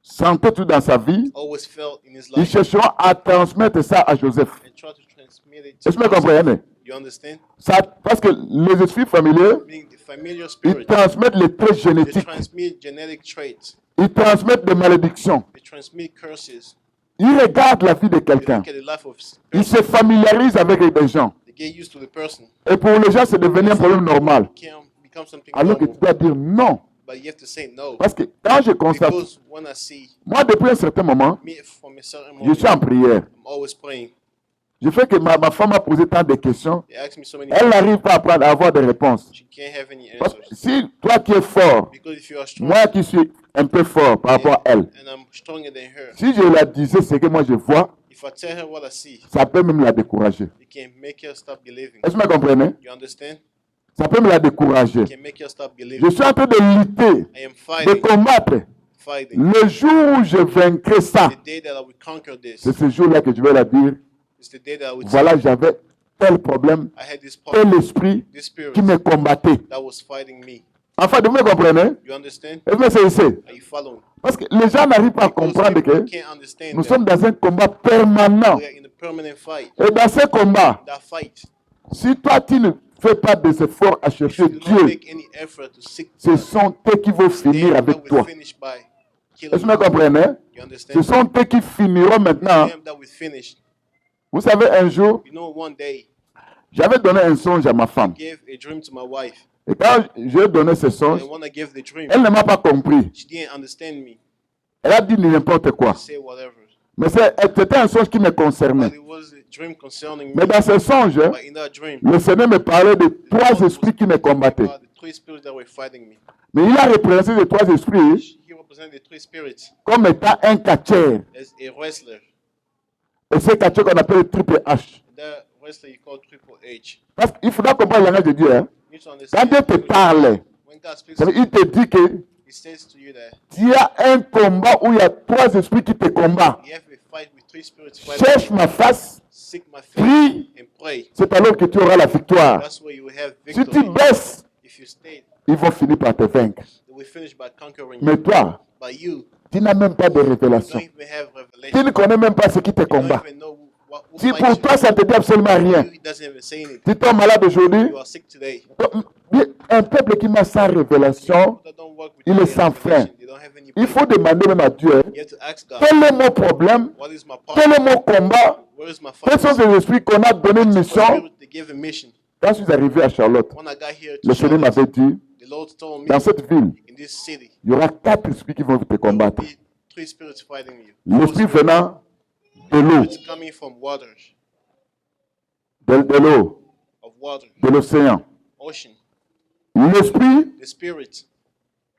sentait tout dans sa vie. always felt in his Ils life chercheront à transmettre ça à Joseph. and try to transmit it Est-ce que vous to comprenez? you understand? Ça, parce que les esprits familiers, Being the familiar ils spirit, transmettent les traits they génétiques. transmit genetic traits. Ils transmettent des malédictions. They transmit curses. Ils regardent la vie de They quelqu'un. look at the life of Ils se familiarisent avec les gens. they get used to the person. Et pour les gens, c'est devenu un problème normal. Can become something Alors que tu normal. dois dire non. But you have to say no. Parce que quand je constate, Because when I see moi, depuis un certain moment, me from a certain je moment, suis en prière. I'm always praying. Je fais que ma femme a posé tant de questions. They ask me so many Elle n'arrive pas à avoir des réponses. she can't have any Parce que answers. si toi qui es fort, Because if you are strong moi qui suis un peu fort par rapport à elle, and I'm stronger than her, si je la disais ce que moi je vois, if I tell her what I see, ça peut même la décourager. it can make her stop believing. Est-ce que vous comprenez? You understand? Ça peut me la décourager. It can make her stop Je believing. suis en train de lutter, I am de fighting, combattre. fighting. Le jour où je vaincrai ça, The day that I will conquer this c'est ce jour-là que je vais la dire, is the day that I will voilà, j'avais tel problème, I had this tel part, esprit this spirit qui me combattait. that was fighting me. Enfin, vous me comprenez? You understand? Est-ce que c'est ici? Are you following? Parce que les gens n'arrivent pas à Because comprendre people que can't understand nous that. sommes dans un combat permanent. We are in a permanent fight. Et dans ce combat, That fight, si toi tu ne fais pas des efforts à if chercher you do not Dieu, make any effort to seek ce sont eux qui vont they finir avec will toi. finish by Est-ce killing que vous you. comprenez? You Ce understand? sont eux qui finiront maintenant. Them that will finish. Vous savez, un jour, You know, one day j'avais donné un songe à ma femme. I gave a dream to my wife, Et quand j'ai donné ce songe, and when I gave the dream, elle ne m'a pas compris. she didn't understand me. Elle a dit n'importe quoi. She said whatever, Mais c'était un songe qui me but concernait. it was a dream concerning Mais me. dans ce songe, But in that dream, le Seigneur me parlait de trois esprits qui me combattaient. the three spirits that were fighting me. Mais il a représenté les trois esprits He represented the three spirits comme étant un catcheur. as a wrestler. Et c'est catcheur qu'on appelle triple H. That wrestler you call Triple H. Parce qu'il faudra comprendre le langage de Dieu. Hein. You need to Quand understand. Dieu te parle, When God speaks ça to veut you, dire, il te dit que He says to you that tu as un combat où il y a trois esprits qui te combattent. you have a fight with three spirits fighting. Cherche ma face, Seek my face prie, and pray. c'est alors que tu auras la victoire. That's where you will have Si tu victory. baisses, If you stay, ils vont finir par te vaincre. they will finish by conquering Mais you. toi, But you tu n'as même pas de don't révélation. even have Tu revelation. ne connais même pas ce qui te You don't combat. even know who Si fights pour you. toi, ça ne te dit absolument rien. You, he doesn't even say anything. Tu tombes malade aujourd'hui, You are sick today. un peuple qui m'a sans révélation, People that don't work with il you, est they sans have frein. revelation. They don't have any Il faut demander même à Dieu, You have to ask God, quel est mon problème, what is my quel part? est mon combat, Where is my quels fight? sont ces esprits qu'on a donné une mission. Spirit to give a mission. Quand je suis arrivé à Charlotte, When I got here le to Seigneur Charlotte, m'avait dit, the Lord told me dans cette ville, in this city, il y aura quatre esprits qui vont te there will combattre. be three spirits fighting you. L'esprit venant de l'eau, It's coming from waters, de l'eau, of water, de l'océan. ocean. L'esprit The spirit.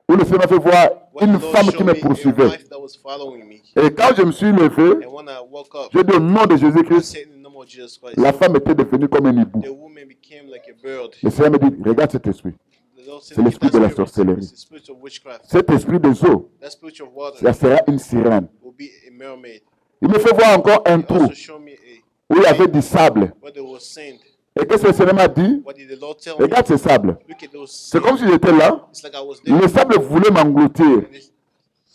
où le Seigneur m'a fait voir When une the Lord femme qui showed me me a poursuivait. wife that was following me. Et quand je me suis levé, And when I woke up, j'ai dit au nom de I Jésus-Christ, said in the name of Jesus Christ, la femme était devenue comme un hibou. the woman became like a bird. Le Seigneur me dit, regarde cet esprit. The Lord said, C'est l'esprit "That de la spirit sorcellerie. is the spirit of witchcraft. Cet esprit des eaux, That spirit of water ça sera une sirène. will be a mermaid." Il me fait voir encore un He trou also showed me où il y avait du sable. where there was sand. Et qu'est-ce que le Seigneur m'a dit? What did the Lord tell me? Regarde ce sable. Look at those C'est sand. comme si j'étais là. It's like I was there. Le sable voulait m'engloutir, And it's-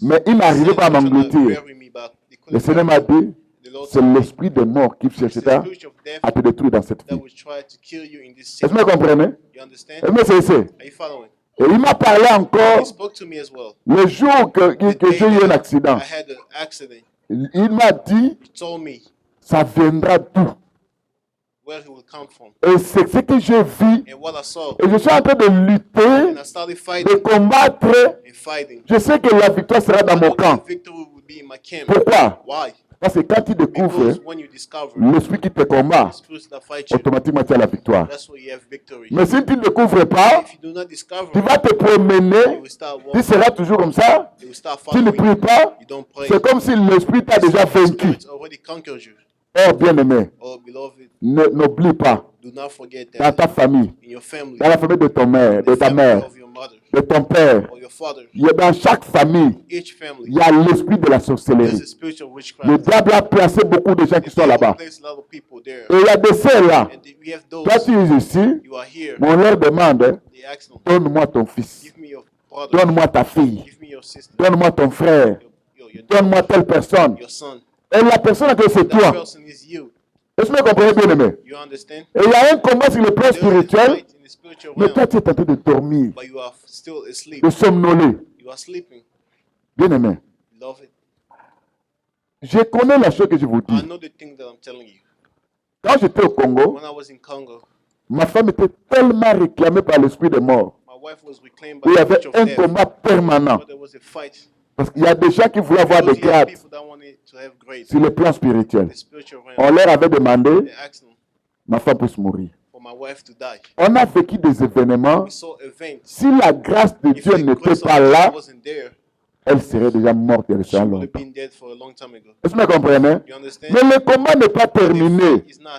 mais il n'arrivait pas à sand was trying to m'engloutir. bury me, but they couldn't Le Seigneur bury m'a me. dit, The Lord c'est told me, l'esprit des morts qui it's the cherchera spirit of death à te détruire dans cette that vie. will try to kill you in this Est-ce city. que vous comprenez? You understand? Est-ce que c'est ici? Are you following? Et il m'a parlé He encore spoke to me as well. le jour que j'ai eu un accident. I had an accident. Il m'a dit, He told me ça viendra d'où? where he will come from Et c'est ce que j'ai vu. and what I saw. Et je suis en train de lutter, And I started de fighting combattre. and fighting. Je sais que la victoire sera dans I mon know camp. the victory will be in my camp. Pourquoi? Why? Parce que quand tu découvres Because when you discover l'esprit qui te combat, the spirits that fight you, automatiquement tu as la victoire. that's where you have victory. Mais si tu ne découvres pas, If you do not discover, tu vas te you promener, will start tu walking, seras toujours comme ça, you will start tu ne following, pries pas, you don't pray. c'est comme si l'esprit t'a déjà The vaincu. Spirit already conquered you. Oh bien-aimé, Oh, beloved, n'oublie pas, do not forget dans ta that famille, in your family, dans la famille de ton mère, de the ta family mère, of your mother de ton père, or your father, dans chaque famille, each family, il y a l'esprit de la there's sorcellerie. a spiritual Le witchcraft. diable a placé beaucoup de gens qui sont là-bas. There's a lot of people there. Et il y a de ceux-là. And we have Toi, those, tu es ici, you are here, mais on leur demande, they ask them, donne-moi ton fils, give me your brother, donne-moi ta fille, give me your sister, donne-moi ton frère, your donne-moi telle personne. your son. Et la personne que c'est That toi. person is you. Est-ce que vous comprenez bien, aimé? You understand? Et il y a un combat sur le plan There's a spirituel, fight in the spiritual mais toi, realm, tu es en train de dormir, but you are still asleep. de somnoler. You are sleeping, Bien aimé, beloved. je connais la chose que je vous I dis. know the thing that I'm telling you. Quand j'étais au Congo, When I was in Congo, ma femme était tellement réclamée par l'esprit de mort. my wife was reclaimed by Il y the avait witch of un death. combat permanent. But there was a fight. Parce qu'il y a des gens qui voulaient avoir des Because you have grades people that wanted to have grades sur le plan spirituel. in the spiritual On realm. leur avait demandé, They asked them ma femme puisse mourir. for my wife to die. On a vécu des événements. We saw events. Si la grâce de If Dieu the n'était grace of pas là, God wasn't there, elle serait déjà morte il y a she would have longtemps. been dead for a long time ago. Est-ce que vous comprenez? You understand? Mais le combat n'est pas The terminé. fight is not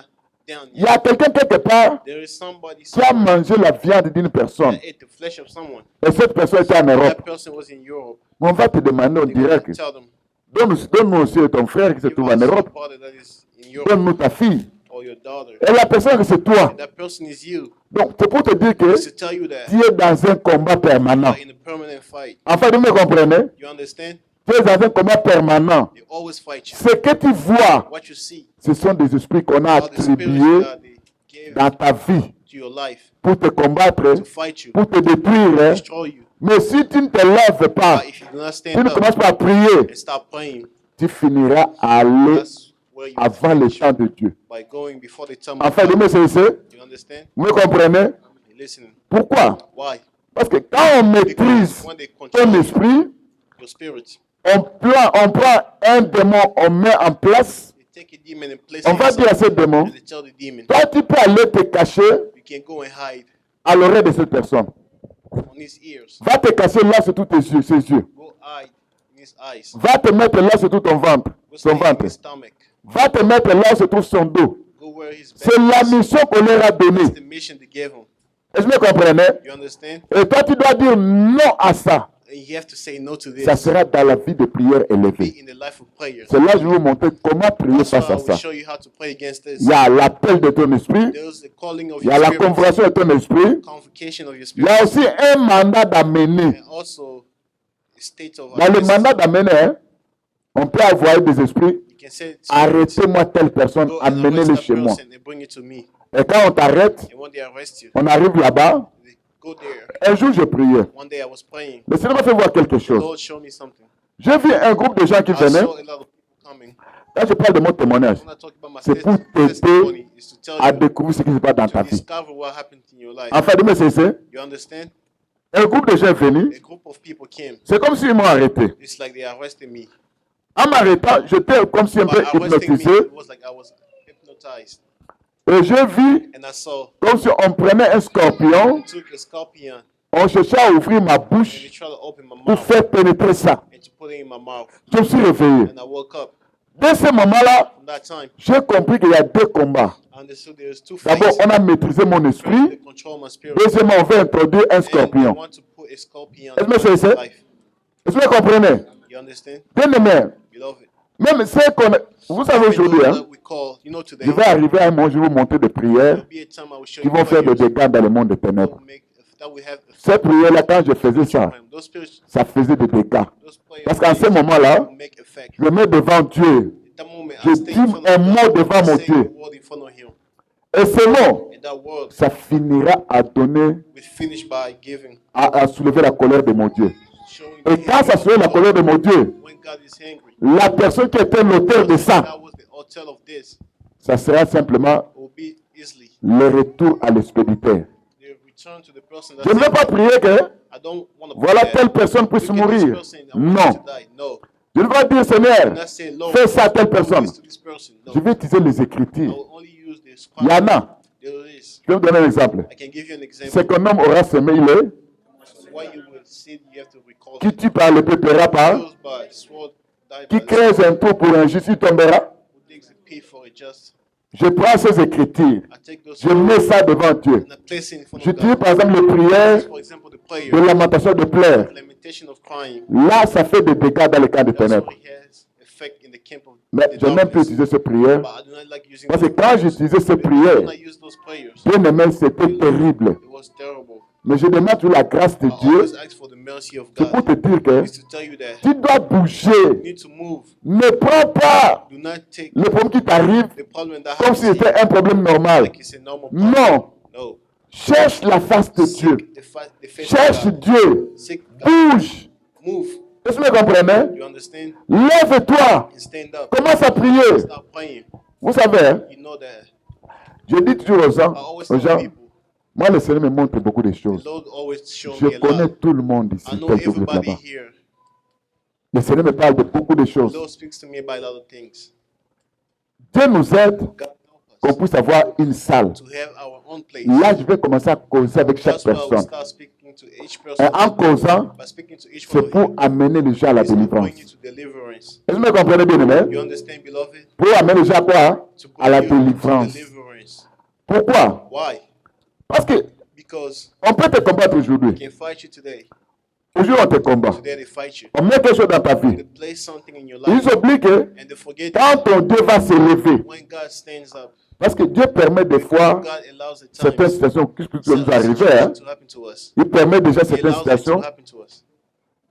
done Il y yet. a quelqu'un quelque part There is somebody qui a somewhere mangé la viande d'une personne. that ate the flesh of someone. Et cette personne était en Europe. That person was in Europe. On va te demander en They're gonna direct, tell them, donne-nous aussi ton frère qui se give trouve en us your Europe. brother that is in Europe Donne-nous ta fille. or your daughter. Et la personne que c'est toi. And that person is you. Donc, c'est pour te dire que It's to tell you that tu es dans un combat you permanent. are in a permanent fight. Enfin, vous me comprenez? You understand? Tu es dans un combat permanent. They always fight you. Ce que tu vois, What you see ce sont des esprits qu'on a are the spirits attribués that they gave dans ta vie to your life pour te combattre, to fight you, pour te détruire. destroy you. Mais si tu ne te lèves pas, But if you do not tu stand ne up commences pas à prier, and start praying, tu finiras à aller that's where you avant le finish temps de Dieu. by going before the time of Enfin, vous God. me saisissez? You understand? Vous me comprenez? You listening? Pourquoi? Why? Parce que quand on Because maîtrise when they ton control esprit, your spirit, on prend un démon, on met en place, they take a demon and place on it va dire à ce inside, démon, and they tell the demon, toi tu peux aller te cacher you can go and hide à l'oreille de cette personne. on his ears. Va te cacher là sur tous tes yeux, ses yeux. Go hide in his eyes. Va te mettre là sur tout ton ventre, Go son stay in ventre. his stomach. Va te mettre là où se trouve son dos. Go where his back C'est la is. mission qu'on leur a donnée. That's the mission they gave him. Est-ce que vous comprenez? You understand? Et toi, tu dois dire non à ça. And you have to say no to this. Ça sera dans la vie de prière Be élevée. in the life of prayer. C'est là que je vais vous montrer comment prier That's why face I à will ça. show you how to pray against this. Il y a l'appel de ton esprit, There's the calling of il y a your la spirit, conversion de ton esprit, convocation of your il y spirit, a aussi un mandat d'amener. and also the state of Dans le affairs. mandat d'amener, hein, on peut avoir des esprits. You can say, Arrêtez-moi telle personne, go and arrest amenez-le that chez moi. person and bring it to me. Et quand on t'arrête, And when they arrest you, on arrive là-bas. they go there. Un jour, je priais. One day I was praying. Le Seigneur m'a fait voir quelque The chose. Lord showed me something. J'ai vu un groupe de gens qui I venaient. saw a lot of people coming. Là, je parle de mon témoignage. When I talk about my C'est pour testimony, is to tell À you découvrir ce qui se passe dans ta to vie. discover what happened in your life. Enfin, dis-moi, c'est You understand? un groupe de gens est venu. A group of people came. C'est comme s'ils m'ont arrêté. It's like they arrested me. En m'arrêtant, j'étais comme si un By peu arresting me, hypnotisé. it was like I was hypnotized. Et j'ai vu And I saw comme si on prenait un scorpion, they took a scorpion on cherchait à ouvrir ma and they bouche tried to open my pour mouth faire pénétrer ça. and to put it in my mouth. Je me suis réveillé. And I woke up. Dès ce moment-là, From that time, j'ai compris qu'il y a deux combats. I understood there's two D'abord, fights. on a maîtrisé mon They esprit. control my spirit. Deuxièmement, on veut introduire un And they scorpion. want to put a scorpion Est-ce que in c'est my ça? life. Est-ce que vous comprenez? You understand? Bien aimé, Beloved. même ce qu'on... Vous savez aujourd'hui, hein, That we call, you know, today, je vais arriver à un moment où je vais vous montrer des prières there'll be a time I will show qui you vont faire des prayers dégâts dans le monde des that ténèbres. will make, that will have Ces prières-là, quand je faisais ça, those spirits, ça faisait des dégâts. those prayers Parce qu'en ce moment-là, will make effect. je me mets devant Dieu. At that moment, Je I stay dis in front of un God, mot devant mon say Dieu. a word in front of Him. Et ce mot, And that word ça finira à donner, will finish by giving, à soulever la colère de mon Dieu. showing Et the quand ça hand soulève of la God. colère de mon Dieu, When God is angry, la personne qui était l'auteur de ça, that was the author of this, ça sera simplement will be easily le retour à l'expéditeur. they return to the person Je ne that's veux pas prier que I don't want to voilà telle personne puisse mourir. Non. Die. No. Je ne vais pas dire, Seigneur, Do not say, Lord, fais ça à telle do personne. this to this person. No. Je vais utiliser les I Écritures. will only use the Il y en scripture. a. There is. Je vais vous donner un exemple. I can give you an C'est example. qu'un homme aura semé, il est. Why you will say you have to recall Qui tue par le pépera par. kills by sword, die Qui by creuse un trou pour un juste, il tombera. who digs a pit for a just. Je prends ces Écritures. I take those Je mets ça devant Dieu. and I place it in front of J'utilise God. par exemple les prières For example, the prayer, de lamentation de pleurs. lamentation of crying. Là, ça fait des dégâts dans les camps de That's ténèbres. what he has effect in the camp of Mais the je n'aime plus darkness. utiliser ces prières. But I do not like using Parce que those quand prayers. j'utilisais ces When prières, I use those prayers, bien aimé, c'était terrible. it was terrible. Mais je demande toujours la grâce de I Dieu. always ask for the mercy of C'est pour God. te dire que It's to tell you that tu dois bouger. you need to move. Ne prends pas Do not take le problème qui t'arrive the problem that comme happens si to you c'était un problème normal. like it's a normal problem. Non. No. Cherche la face de Dieu. Seek the face Cherche of God. Dieu. Seek God. Bouge. Move. Est-ce que vous comprenez? You understand? Lève-toi. And stand up. Commence à prier. Start praying. Vous savez, hein, You know that. je dis toujours aux gens, I always aux tell gens, people, moi le Seigneur me montre beaucoup de the choses. Lord always shows Je me a connais lot. tout le monde I ici, know tel que vous êtes everybody là-bas. here. Le Seigneur me parle de beaucoup de The choses. Lord speaks to me about a lot of things. Dieu nous aide God help qu'on us puisse avoir une salle. to have our own place. Là, je vais commencer à causer avec chaque That's why we personne. start speaking to each Et person. en causant, By speaking to each c'est one of pour you, amener les gens à la it's to bring you délivrance. to deliverance. Est-ce que vous me comprenez bien, aimé? You understand, beloved? Pour amener les gens à quoi? To À la bring you to délivrance. deliverance. Pourquoi? Why? Parce que Because on peut te combattre aujourd'hui. they can fight you today. Aujourd'hui, on te combat. Today they fight you. On met quelque chose dans ta They vie. place something in your Ils life oublient que and they forget quand ton Dieu va s'élever, when God stands up. parce que Dieu permet des fois God allows the certaines times situations qui peuvent nous certain arriver. situations Hein. to happen to us. Il permet déjà He certaines allows it to situations. happen to us.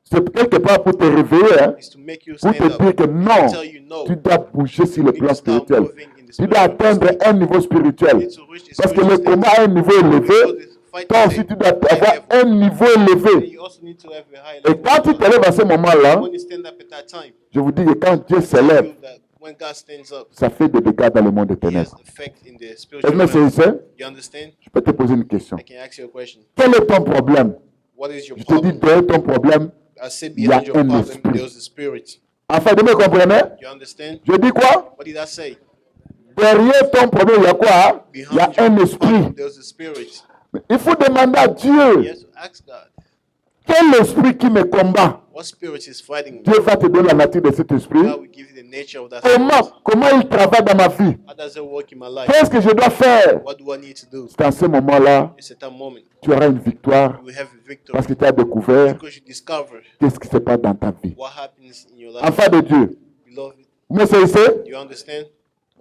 C'est quelque part pour te réveiller, hein, It's to make you pour stand te dire up. que non, Tell you no. tu dois bouger sur le You need plan to start spirituel. moving in the Tu dois spiritual atteindre state. un niveau You spirituel. need to reach a Parce que le spiritual combat state. a un niveau Because élevé. the fight Toi today, aussi, tu dois high avoir level. un niveau élevé. You also need to have a high Et level. quand tu te lèves à ce moment-là, When you stand up at that time, je vous dis que quand Dieu I se tell lève, you that when God stands up, ça fait des dégâts dans le monde des He has ténèbres. effect in the Est-ce spiritual que realm. c'est ça? You understand? Je peux te poser une question. I can ask you a question. Quel est ton problème? What is your Je te dis, problem? derrière ton problème, I said il y a behind your un problem, esprit. there's a spirit. afin de me comprendre, You understand? je dis quoi? What did I say? Derrière ton problème, il y a quoi? Il y a Behind un your esprit. problem, there's a spirit. Il faut demander à You Dieu, have to ask God, quel esprit qui me combat? what spirit is fighting me? Dieu va te donner la nature de cet esprit. God will give you the nature of that spirit. Comment il travaille dans ma vie? How does it work in my life? Qu'est-ce que je dois faire? What do I need to do? C'est dans ce moment-là, It's at that moment tu auras une victoire you will have a victory parce que tu as découvert because you discover qu'est-ce qui se passe dans ta vie. what happens in your life. Enfant de Dieu, Beloved, vous me saisissez? do you understand?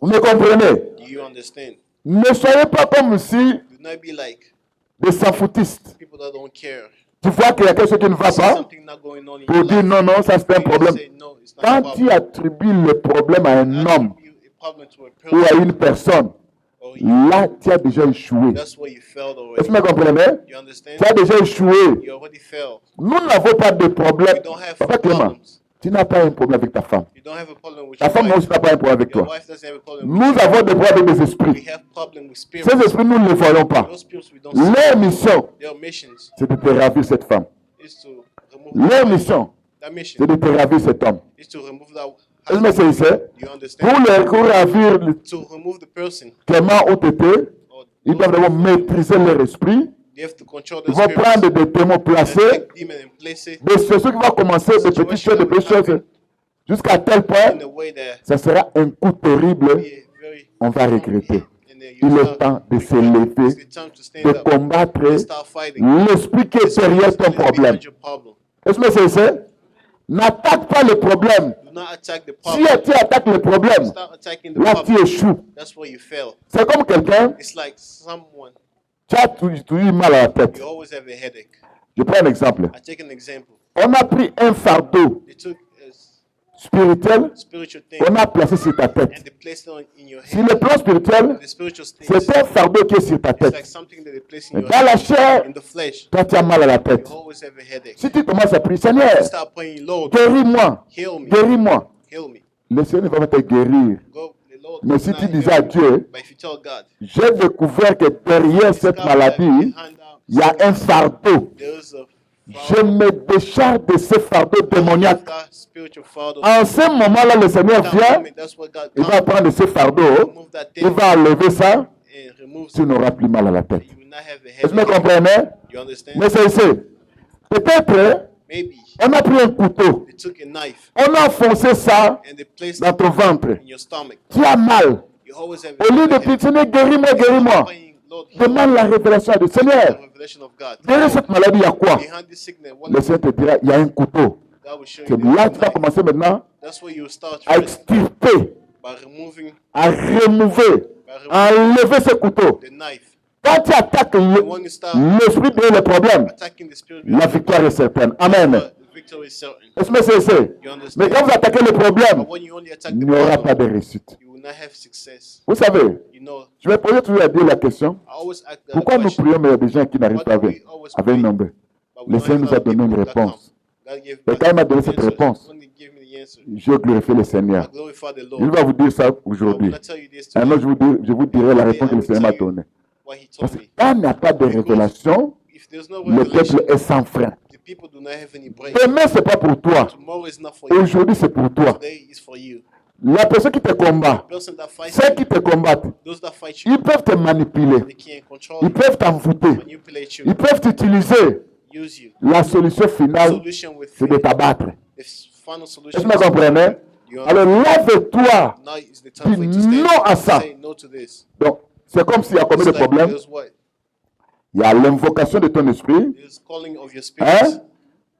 Vous me comprenez? Do you understand? Ne soyez pas comme si Do not be like des sans-foutistes. people that don't care. Tu vois qu'il y a quelque chose qui ne va See pas something not going on in pour your dire life. non, non, ça c'est un You problème. say, no, it's not a Quand tu problem. attribues le problème à un homme Attribute a problem to a ou à person une personne, or you. là tu as déjà échoué. That's where you failed Est-ce already. que vous me comprenez? You understand? Tu as déjà échoué. You already failed. Nous n'avons pas de problème. You don't have Papa Clément, problems. tu n'as pas un problème avec ta femme. You don't have a problem with Ta your femme wife. aussi n'a pas un problème avec Your toi. wife doesn't have a problem with Nous you. avons des problèmes avec des We esprits. have problem with spirits. Ces esprits, nous ne les voyons pas. Those spirits we don't see. Leur mission, Their missions c'est de te ravir cette femme. is to remove Leur that, mission, that mission c'est de te ravir cet homme. is to remove that Est-ce que husband. c'est ça? You Pour understand? les ravir To remove the person Clément ou Tété, or ils doivent d'abord maîtriser leur esprit. they have to control the Ils vont prendre spirits des témoins and placés, take demon and place it des situations qui vont commencer de petites choses, de petites choses, jusqu'à tel point, in a way that ça sera un coup terrible. be very On va regretter. and then Il you est start temps de regret. s'élever, It's the time to stand de up combattre and start fighting. l'esprit qui est derrière ton problème. Behind your problem. Est-ce que c'est ça? N'attaque pas le problème. Do not attack the Si problem. tu attaques le problème, Start attacking the là tu problem. échoues. That's where you fail. C'est comme quelqu'un, It's like someone, tu as toujours mal à la tête. you always have a headache. Je prends un exemple. I take an example. On a pris un fardeau They took a spirituel, spiritual thing on a placé sur ta tête. and they placed it in your Sur head. le plan spirituel, The spiritual thing c'est un fardeau qui est sur ta it's like tête. something that they place in Mais your dans la head. chair, In the flesh, toi tu as mal à la tête. you always have a headache. Si tu commences à prier, Seigneur, Start praying, Lord, guéris-moi, heal me, guéris-moi. heal me. Le Seigneur va te guérir. Go, the Lord. Mais does si not tu heal disais à me. Dieu, But if you tell God, j'ai découvert que derrière cette discover that maladie, behind that il y a un fardeau. there's a Je me décharge de ce fardeau démoniaque. That spiritual fardeau. En ce moment-là, le Seigneur That vient, moment, that's what God il va comes. prendre ce fardeau, Remove that il thing va enlever ça, and remove tu n'auras plus mal à la tête. You will not have a Est-ce que vous headache. comprenez? You understand? Mais c'est peut-être, Maybe on a pris un couteau, they took a knife on a enfoncé ça and they placed dans it ton ventre. in your stomach. Tu as mal. You always have Au lieu de pétiner, guéris-moi, guéris-moi. Lord, heal Demande la révélation du the Seigneur. revelation of God. Derrière cette maladie, il y a quoi? Behind this sickness, what Le Seigneur te dira, il y a un couteau. God will show C'est you là the que tu vas knife. commencer maintenant That's where you start à first extirper, by removing à remover, à enlever ce couteau. the knife. Quand tu attaques And when you start l'esprit de le problème, attacking the spirit, la victoire est certaine. Amen. the victory is certain. Est-ce que c'est? You Mais understand? quand vous attaquez le problème, But when you only attack il the n'y aura pas problem, de réussite. you will not have success. Vous savez, You know, je vais poser toujours à Dieu la question, I always ask that pourquoi nous question. prions, mais il y a des gens qui n'arrivent Why pas do avec we always un pray? nombre? But we Le don't Seigneur have nous a enough donné une people that come. réponse. God gave Et us quand il m'a donné cette answers. réponse, When he gave me the answer, je glorifie le I Seigneur. glorify the Il Lord. va vous dire ça I will aujourd'hui. not tell you this Un today. jour, je vous dirai la réponse que le Seigneur m'a donnée. What he Parce told que me. quand il n'y a pas de révélation, If there's no le revelation, peuple est sans frein. the people do not have any break. Demain, ce n'est pas pour toi. Tomorrow is not for you. Aujourd'hui, c'est pour toi. Today is for you. La personne qui te combat, The person that fights ceux you, qui te combattent, those that fight you, ils peuvent te manipuler. they can control Ils you, peuvent t'envoûter. manipulate you, Ils peuvent t'utiliser. use you. La solution The finale, solution with c'est de t'abattre. the final Est-ce solution que vous comprenez? you Alors, lève-toi. now is the time for you to Dis non à ça. say no to this. Donc, c'est comme s'il y a combien de It's like problèmes? there's what? Il y a l'invocation de ton esprit, There's calling of your hein? spirit,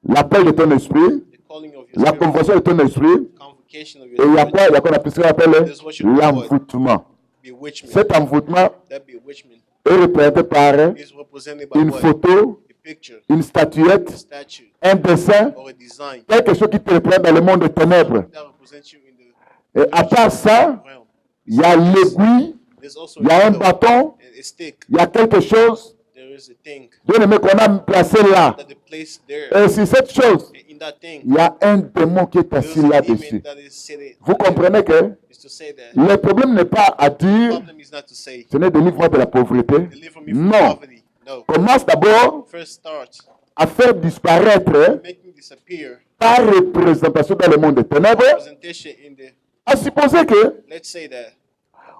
L'appel de ton esprit, the calling of your la spirit, convocation de ton esprit, convocation of et il y a your quoi? Il y a quoi on appelle l'envoûtement. bewitchment. Cet envoûtement That bewitchment est représenté par is represented by une what? photo, A picture, une statuette, a statue, un dessin, or a design quelque chose qui te représente dans le monde des ténèbres. that represents you in the Et à part ça, realm. il y a l'aiguille, There's also il y a un needle bâton, and a stick. il y a quelque chose, There is a thing Dieu aimé qu'on a placé là. that they place there. Et sur cette chose, And in that thing, il y a un démon qui est there's assis a là-dessus. demon that is seated. Vous comprenez que Is to say that le problème n'est pas à the dire, problem is not to say ce n'est délivre-moi de la pauvreté. deliver me from Non. poverty. No. Commence d'abord First start à faire disparaître making disappear ta représentation dans le monde des ténèbres. representation in the. À supposer que Let's say that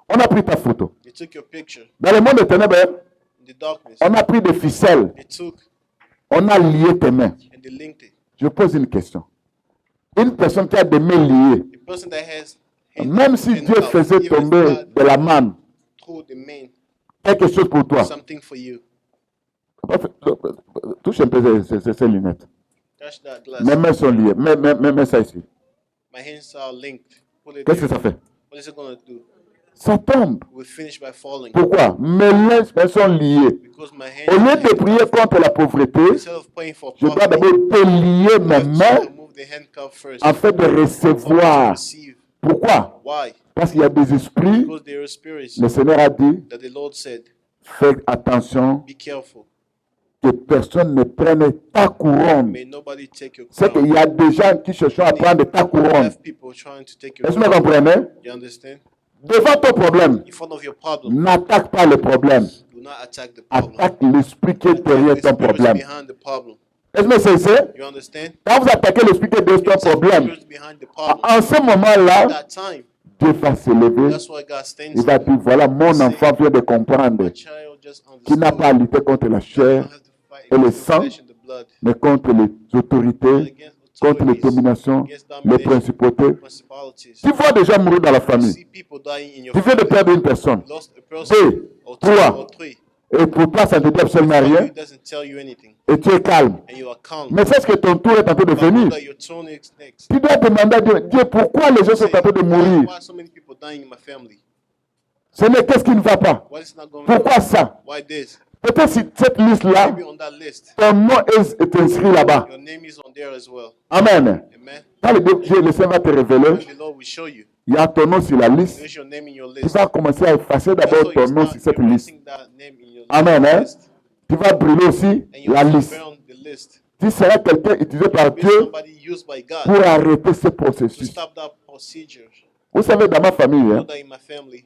on a pris ta photo. they took your picture Dans le monde des ténèbres, in the darkness. on a pris des ficelles. They took On a lié tes mains. and they linked it. Je pose une question. Une personne qui a des mains liées, The person that has hands même si in Dieu out, faisait even if tomber God de la manne threw the main quelque chose pour toi, something for you. touche un peu ces lunettes. Touch that glass. Mes mains sont liées. Mets ça ici. My hands are linked. Put it Qu'est-ce que there. ça fait? What is it gonna do? Ça tombe. We'll finish by falling Pourquoi? Mes mains sont liées. because my Au hands. lieu de prier contre la pauvreté, Instead of praying for je dois poverty, d'abord délier mes let's mains remove the handcuff first. afin de For me to recevoir. receive. Pourquoi? Why? Parce qu'il y a des esprits. Because there are spirits Le Seigneur a dit, that the Lord said, faites attention be careful. que personne ne prenne ta couronne. May nobody take your C'est qu'il crown. y a des gens qui cherchent à prendre ta couronne. Have people trying to take your Est-ce que vous crown. comprenez? You understand? Devant ton problème, In front of your problem, n'attaque pas le problème. do not attack the problem. Attaque l'esprit qui est derrière The ton spirits problème. behind the problem. Est-ce que c'est ça? You understand? Quand vous attaquez l'esprit qui est derrière ton It's the problème, spirits behind the problem. en ce moment-là, That time, Dieu va se lever. that's why God stands Il va there. dire, voilà, mon enfant vient de comprendre My child just qu'il n'a pas à understood. lutter contre la You chair, don't have to fight et le against the sang, flesh and the blood, mais contre les autorités, but against contre les authorities, dominations, against les domination, principautés. principalities. Tu vois déjà mourir dans la You famille. see people dying in your Tu viens de family. perdre une personne. You lost a person, Deux, or two, trois. or three. Et pour toi, ça ne te dit absolument For you, rien. it doesn't tell you anything, Et tu es calme. and you are calm. Mais c'est ce que ton tour est en train de But know venir. that your turn is next. Tu dois demander à Dieu, Dieu, pourquoi les gens sont en train de mourir? Why so many people dying in my family? Ce n'est qu'est-ce qui ne va pas. Why is not going Pourquoi ça? Why this? Peut-être si cette liste-là, Maybe on that list, ton nom est inscrit là-bas. your name is on there as well. Amen. Amen. Quand le Seigneur va te When révéler, the Lord will show you, il y a ton nom sur la liste. there's your name in your Tu list. vas commencer à effacer That's d'abord why ton you nom start sur cette liste. erasing that name in your Amen. Hein? list. Tu vas brûler aussi And you la also liste. burn the list. Tu seras quelqu'un utilisé par Be Dieu somebody used by God pour arrêter ce to processus. stop that procedure. Vous savez, dans ma famille, You know hein, that in my family,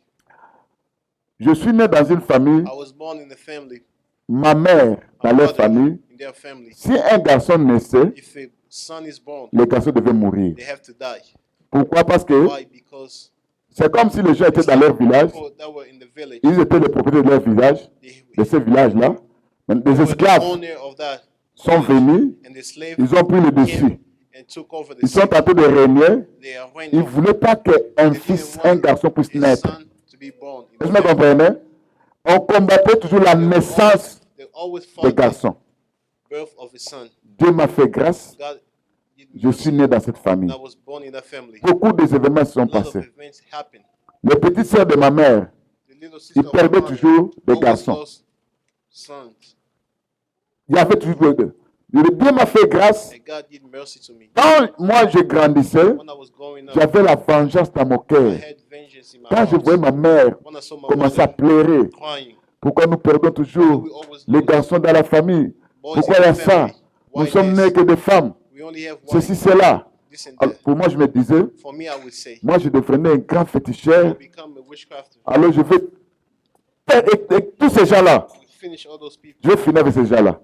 je suis né dans une famille, I was born in a family. ma mère, dans a leur mother famille, in their family, si un garçon naissait, if a son is born, le garçon devait mourir. they have to die. Pourquoi? Parce que Why? Because c'est comme si les gens étaient it's dans leur like village, people that were in the village, ils étaient les propriétaires de leur village, de ce village-là. Mais they des were the esclaves owner of that sont venus, and the slave ils ont pris le dessus. came and took over the Ils sont city. en train de régner. They are Ils ne reigning. voulaient pas qu'un They fils, didn't un want garçon puisse a naître. son to be born in Est-ce the que vous family. comprenez? On combattait toujours la naissance They always des fought the garçons. birth of a son. Dieu m'a fait grâce. God did Je mercy, suis né dans cette and famille. I was born in that family. Beaucoup d'événements se sont A lot of passés. events happened. Les petites sœurs de ma mère, The little sister ils of my perdaient mother toujours des always garçons. lost sons. Il y avait toujours deux. Dieu m'a fait grâce. And God did mercy to me. Quand moi je grandissais, When I was growing up, j'avais la vengeance dans mon I cœur. had vengeance in my Quand je heart. voyais ma mère When I saw my commencer à mother pleurer, crying, pourquoi nous perdons toujours we always les lose garçons dans la famille? boys Pourquoi in il y a the ça? family. Nous Why sommes nés this? que des femmes. We only have one. Ceci, cela. This and Alors, that. pour moi, je me disais, For me, I would say, moi, je devenais un grand I féticheur. become a witchcrafter. Alors, je vais faire avec tous ces gens-là. We finish all those people. Je vais finir avec ces gens-là.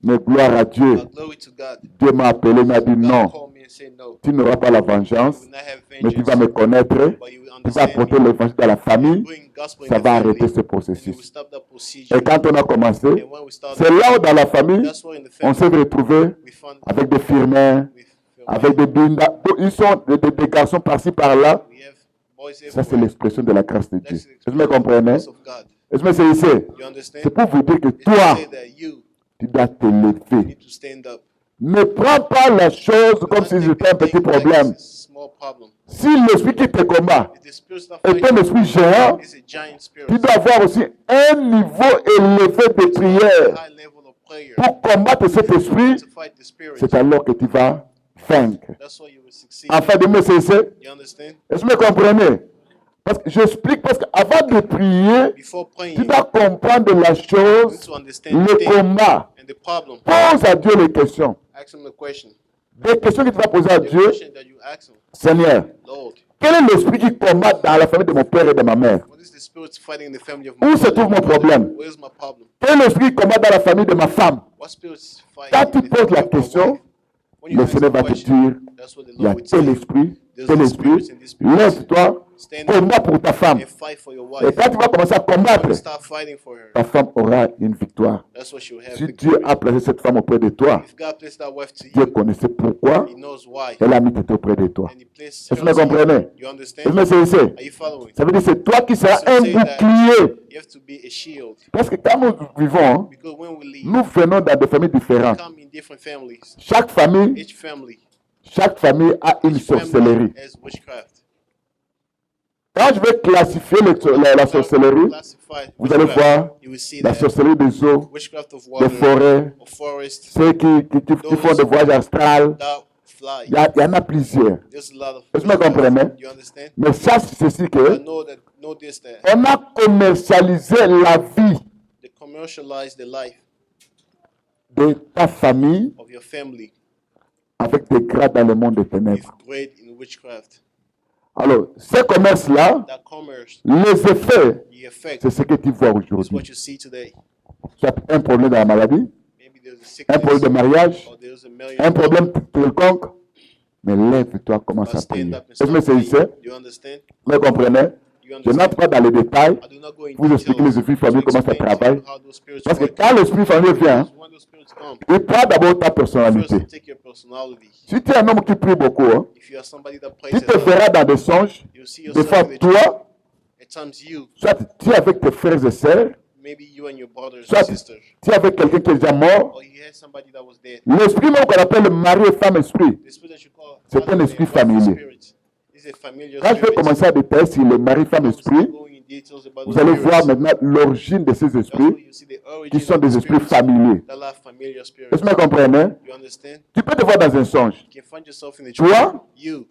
Mais gloire à Dieu. But glory to God. Dieu m'a appelé, m'a dit God non, called me and said, no, tu n'auras pas la you vengeance, will not have mais tu vas vengeance, me connaître, but you will tu vas understand apporter me. l'évangile dans la famille, Bring gospel in ça the va family, arrêter ce and it will processus. stop that procedure. Et quand on a commencé, And when we started, c'est là où dans la famille, that's why in the on family s'est retrouvé we found avec des firmins, with avec des bindas. Ils sont des garçons par-ci par-là. we have boys Ça, c'est everywhere. l'expression de la grâce de Dieu. That's the Est-ce que vous me comprenez? grace of God. Est-ce que c'est ici? You understand? C'est pour vous dire que It's to toi, say that you tu dois te lever. need to stand up. Ne prends pas la chose comme si c'était un petit problème. Small problem. Si l'esprit qui te combat If the spirit's not est un fighting, esprit géant, it's a giant spirit. tu dois avoir aussi un niveau élevé de prière. High level of prayer Pour combattre cet esprit, to fight the spirit. c'est alors que tu vas vaincre. That's how you will succeed. Enfin, de me cesser, You understand? est-ce que vous me comprenez? Parce que j'explique, parce qu'avant de prier, Before praying, tu dois comprendre la you need chose, to understand the le thing combat. and the problem. Pose à Dieu les questions. Ask him the question. Des questions que tu vas poser à The Dieu. question that you ask him, Seigneur, Lord, quel est l'esprit qui combat dans la famille de mon père et de ma mère? what is the spirit fighting in the family of Où my se trouve mon mother? problème? Where is my problem? Quel est l'esprit qui combat dans la famille de ma femme? What spirit is fighting Quand tu in the poses la family of my question, wife? When you le ask Seigneur the va te question, dire, that's what the il y a Lord will tell tel you. esprit, There's tel a esprit, spirit and this spirit. lève-toi, Stand up combat pour ta femme. and fight for your Et wife. quand tu vas commencer à When combattre, you start fighting for her, ta femme aura une victoire. that's what she'll have. Si victory. Dieu a placé cette femme auprès de toi, If God placed that wife to Dieu you, connaissait pourquoi He knows why. elle a mis tête auprès de toi. And He placed Est-ce her que vous to you. comprenez? You Est-ce understand? que c'est ici? Are you following? Ça veut dire que c'est toi qui seras So un say that bouclier. you have to be a shield. Parce que quand nous vivons, hein, Because when we leave, nous venons dans des familles we différentes. come in different families. Chaque famille Each family a une sorcellerie. has witchcraft. Quand je vais classifier la sorcellerie, Classify vous allez witchcraft. voir You will see la that sorcellerie des eaux, witchcraft of des water, forêts, of forest, ceux qui font des voyages astrales. that fly. Il y en a plusieurs. There's a lot of Est-ce que vous witchcraft. comprenez? You understand? Mais ça, c'est ceci I que know this that on a commercialisé la vie they commercialize the life de ta famille of your family avec des grades dans le monde des with ténèbres. great in witchcraft. Alors, ce commerce-là, That commerce, les effets, the effect c'est ce que tu vois is what aujourd'hui. you see today. Soit un problème dans la maladie, Maybe there's a un problème de sickness mariage, or there's a marriage un problem. problème quelconque, mais lève-toi, commence But à stand prier. up and Est-ce que start c'est ici? praying. You understand? Vous comprenez? You Je n'entre understand? pas dans les détails I do not go in pour expliquer les esprits familiers comment ça travaille. Parce que quand l'esprit familier vient, when those spirits come, il prend d'abord ta first personnalité. you take your personality. Si tu es un homme qui prie beaucoup, hein, If you are somebody that prays tu a te lot, verras dans des songes, you'll see des yourself fois in the dream. toi, At times you, soit tu es avec tes frères et sœurs, maybe you and your brothers soit and sisters, tu es avec quelqu'un qui est déjà mort. or you had somebody that was dead. L'esprit même qu'on appelle le mari et femme esprit, The spirit that you call C'est husband un and esprit wife familier. spirit is a familiar quand je vais spirit. commencer à détailler sur le mari, femme, When we start esprit, going in details about vous those allez spirits, voir maintenant l'origine de ces that's where esprits you see the origin qui sont of the des esprits spirits familiers. that are familiar spirits. Est-ce que vous comprenez? You understand? Tu peux te voir dans un songe. You can find yourself in the Toi? dream.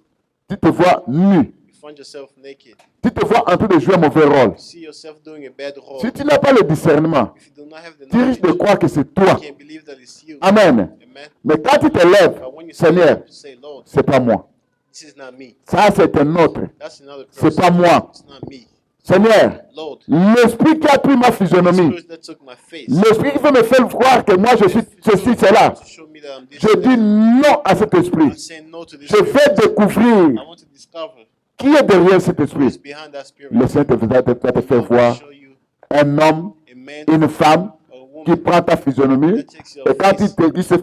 Tu te vois nu. You find yourself naked. Tu te vois en train de jouer un mauvais rôle. You see yourself doing a bad role. Si tu n'as pas le discernement, If you do not have the tu risques de knowledge, croire que c'est you toi. can't believe that it's you. Amen. Amen. Mais quand tu te lèves, But when you stand Seigneur, up, you say, Lord, c'est pas moi. this is not me. Ça, c'est un autre. That's another C'est person. pas moi. It's not me. Seigneur, Lord, l'esprit qui a pris ma the physionomie, spirit that took my face, l'esprit qui veut me faire croire que moi je suis ceci, cela, to show me that I'm this, je dis non à cet esprit. I say no to this Je spirit. vais découvrir I want to discover qui est derrière cet who esprit. is behind that spirit. Le Seigneur va te faire I will voir show you un homme, a man, une femme a qui woman, prend ta physionomie that takes your et quand face.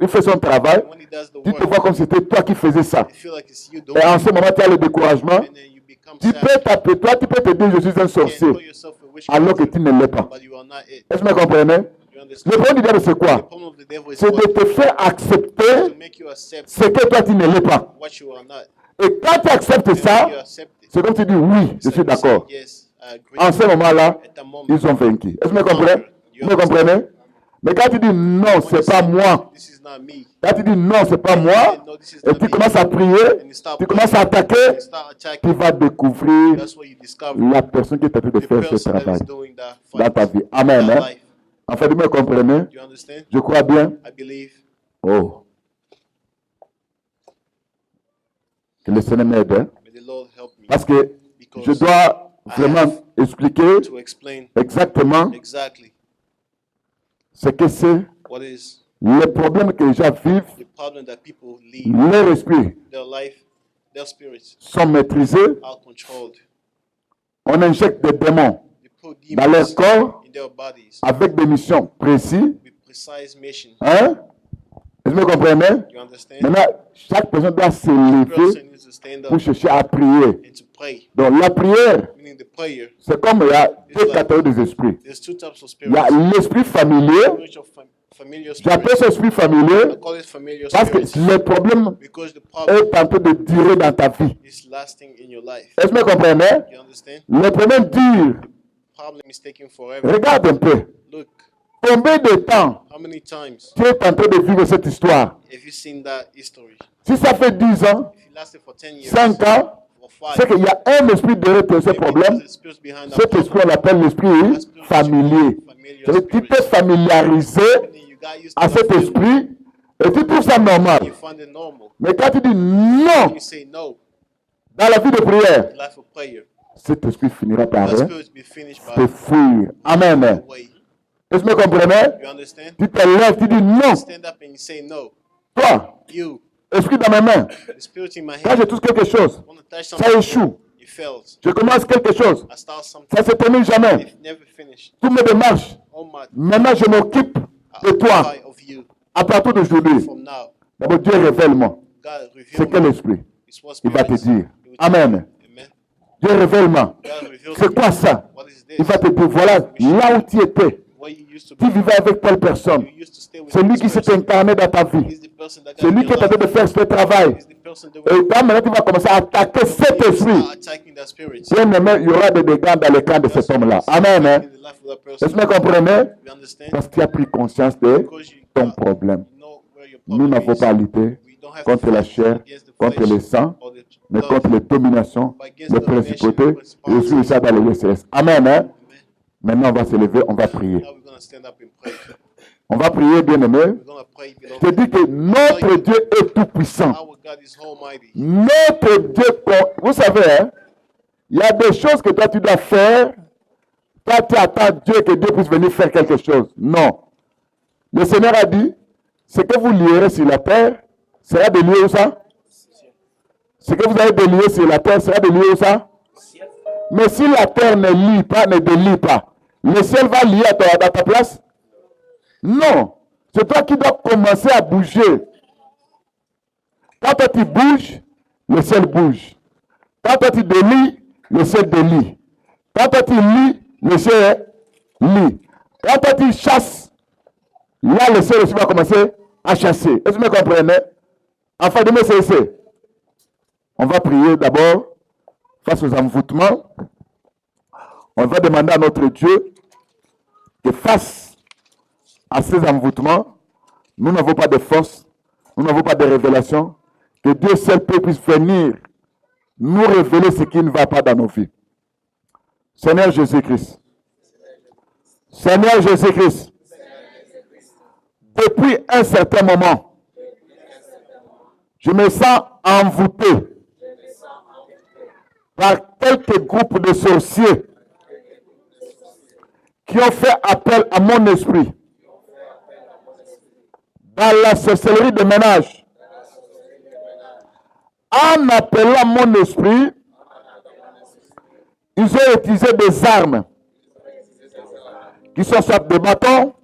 il fait son travail, And when he does the tu te work, vois comme si c'était toi qui faisais ça. you feel like it's you doing Et en it, ce moment, tu as le découragement. and then you become Tu sad. peux t'appeler, toi, tu peux te dire je suis un You can sorcier, call yourself a witch alors que doctor, tu ne l'es pas. but you are not it. Est-ce que vous me comprenez? You Le understand? problème du diable, c'est The quoi? problem of the devil is C'est de what? te faire To accepter make you accept ce que toi, tu ne l'es pas. what you are not. Et quand tu acceptes And when you ça, accept it, c'est comme tu dis oui, je it's suis like you say, d'accord. yes, I agree. En ce moment-là, At that moment, ils ont vaincu. Est-ce que vous me comprenez? Vous me comprenez? Mais quand tu dis non, when you c'est pas say, moi. this is not me, Quand tu dis non, c'est pas moi. no, this is Et not tu me, commences à prier, and you start tu commences à and attaquer, you start tu attacking, vas découvrir that's what you discover. la personne qui est en train de The faire ce person that travail is doing that dans ta fight, vie. Amen. that Hein? life. Enfin, vous me comprenez? Do you understand? Je crois bien. I believe. Oh. Que le Seigneur m'aide. Hein? May the Lord help me. Parce que je Because dois vraiment expliquer to explain exactement exactly ce que c'est, what is les problèmes que les gens vivent, the problem that people leave, leur esprit their life, their spirits sont maîtrisés. are controlled. On injecte des démons They put dans leur demons corps in their bodies avec des missions précises. with precise mission. Hein? Est-ce que vous comprenez? You understand? Maintenant, chaque personne doit se The lever person needs to stand pour up chercher à prier. and to pray. Donc la prière, Meaning the prayer. c'est comme il y a deux catégories des esprits. There's two types of Il y a spirits. l'esprit familier. Spiritual familiar J'appelle spirits. ce esprit I familier call it familiar parce que spirits le problème because the problem est en train de durer dans ta vie. is lasting in your life. Est-ce que vous comprenez? You understand? Le problème dure. Problem is taking forever. Regarde un peu. Look, Combien de temps how many times tu es en train de vivre cette histoire? have you seen that history? Si ça fait 10 ans, If it lasted for 10 years 5 ans, or c'est 5, qu'il y a un esprit derrière ce maybe problème. there's a spirit behind that Cet esprit, problem. on l'appelle l'esprit familier. Familiar C'est-à-dire que tu t'es spirits. familiarisé Meaning you got used to à that cet feeling. esprit et tu trouves ça You normal. find it normal. Mais quand tu dis When non you say no, dans la vie de prière, life of prayer, cet esprit finira par that spirit be finished te by fuir. Amen. the way. Est-ce que vous comprenez? You understand? Tu te lèves, tu dis non. Stand up and you say no. Toi, You, esprit dans mes mains. the spirit in my Quand hand, je touche quelque chose, want to touch ça something, échoue. it fails. Je commence quelque chose, I start something, ça se termine jamais. it never finished. Toutes mes démarches. All my Maintenant, je m'occupe de toi occupy of you à partir d'aujourd'hui. from now. D'abord, Dieu révèle-moi. God C'est reveal quel me. esprit? It's what Il va te spirit is. dire. He will tell Amen. you. Amen. Dieu révèle-moi. God reveals C'est me. quoi ça? What is Il va this? te dire, voilà, là où tu étais. Where you used to Tu be. vivais avec telle personne. You used to stay with C'est lui this qui s'est person. incarné dans ta vie. He's the person that C'est got lui in qui est your en train de life. faire ce travail. He's the person that Et will quand maintenant tu vas commencer à attaquer cet you esprit, start attacking that spirit. bien aimé, il y aura des dégâts dans le camp de cet homme-là. Amen. Hein? In the life of that Est-ce person. que vous comprenez? You understand? Parce que tu as pris conscience de Because you ton problème. know where your Nous problem n'avons is. pas à lutter We don't have to contre la fight chair, against the contre flesh le sang, or the mais blood, contre les dominations, but against les domination, principautés, et aussi ça dans les lieux célestes. Amen. Hein? Amen. Maintenant, on va se lever, on va prier. Now we're going to stand up and pray. On va prier, bien-aimé. We're going to pray, Je te dis beloved. que notre Dieu est tout-puissant. Our God is almighty. Notre Dieu, vous savez, hein, il y a des choses que toi tu dois faire. Toi tu attends Dieu que Dieu puisse venir faire quelque chose. Non. Le Seigneur a dit, ce que vous lierez sur la terre sera de lier où ça? Ce que vous avez de lier sur la terre sera de lier où ça? Mais si la terre ne lie pas, ne délie pas, le ciel va lier à ta place? Non. C'est toi qui dois commencer à bouger. Quand toi tu bouges, le ciel bouge. Quand toi tu délies, le ciel délie. Quand toi tu lis, le ciel lit. Quand toi tu chasses, là le ciel aussi va commencer à chasser. Est-ce que vous me comprenez? Enfin, de me cesser. On va prier d'abord face aux envoûtements. On va demander à notre Dieu que face à ces envoûtements, nous n'avons pas de force, nous n'avons pas de révélation, que Dieu seul puisse venir nous révéler ce qui ne va pas dans nos vies. Seigneur Jésus-Christ, Seigneur Jésus-Christ, depuis un certain moment, je me sens envoûté par quelques groupes de sorciers qui ont fait appel à mon esprit dans la sorcellerie de ménage. En appelant mon esprit, ils ont utilisé des armes qui sont soit des bâtons,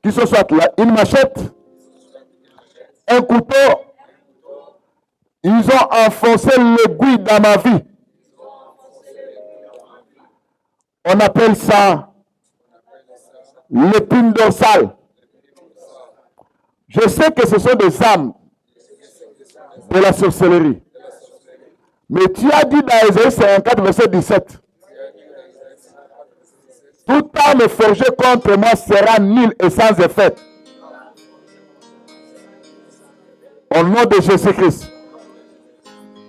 qui sont soit une machette, un couteau. Ils ont enfoncé l'aiguille dans ma vie. On appelle ça l'épine dorsale. Je sais que ce sont des armes de la sorcellerie. Mais tu as dit dans Ésaïe 54, verset 17, toute arme forgée contre moi sera nulle et sans effet. Au nom de Jésus-Christ,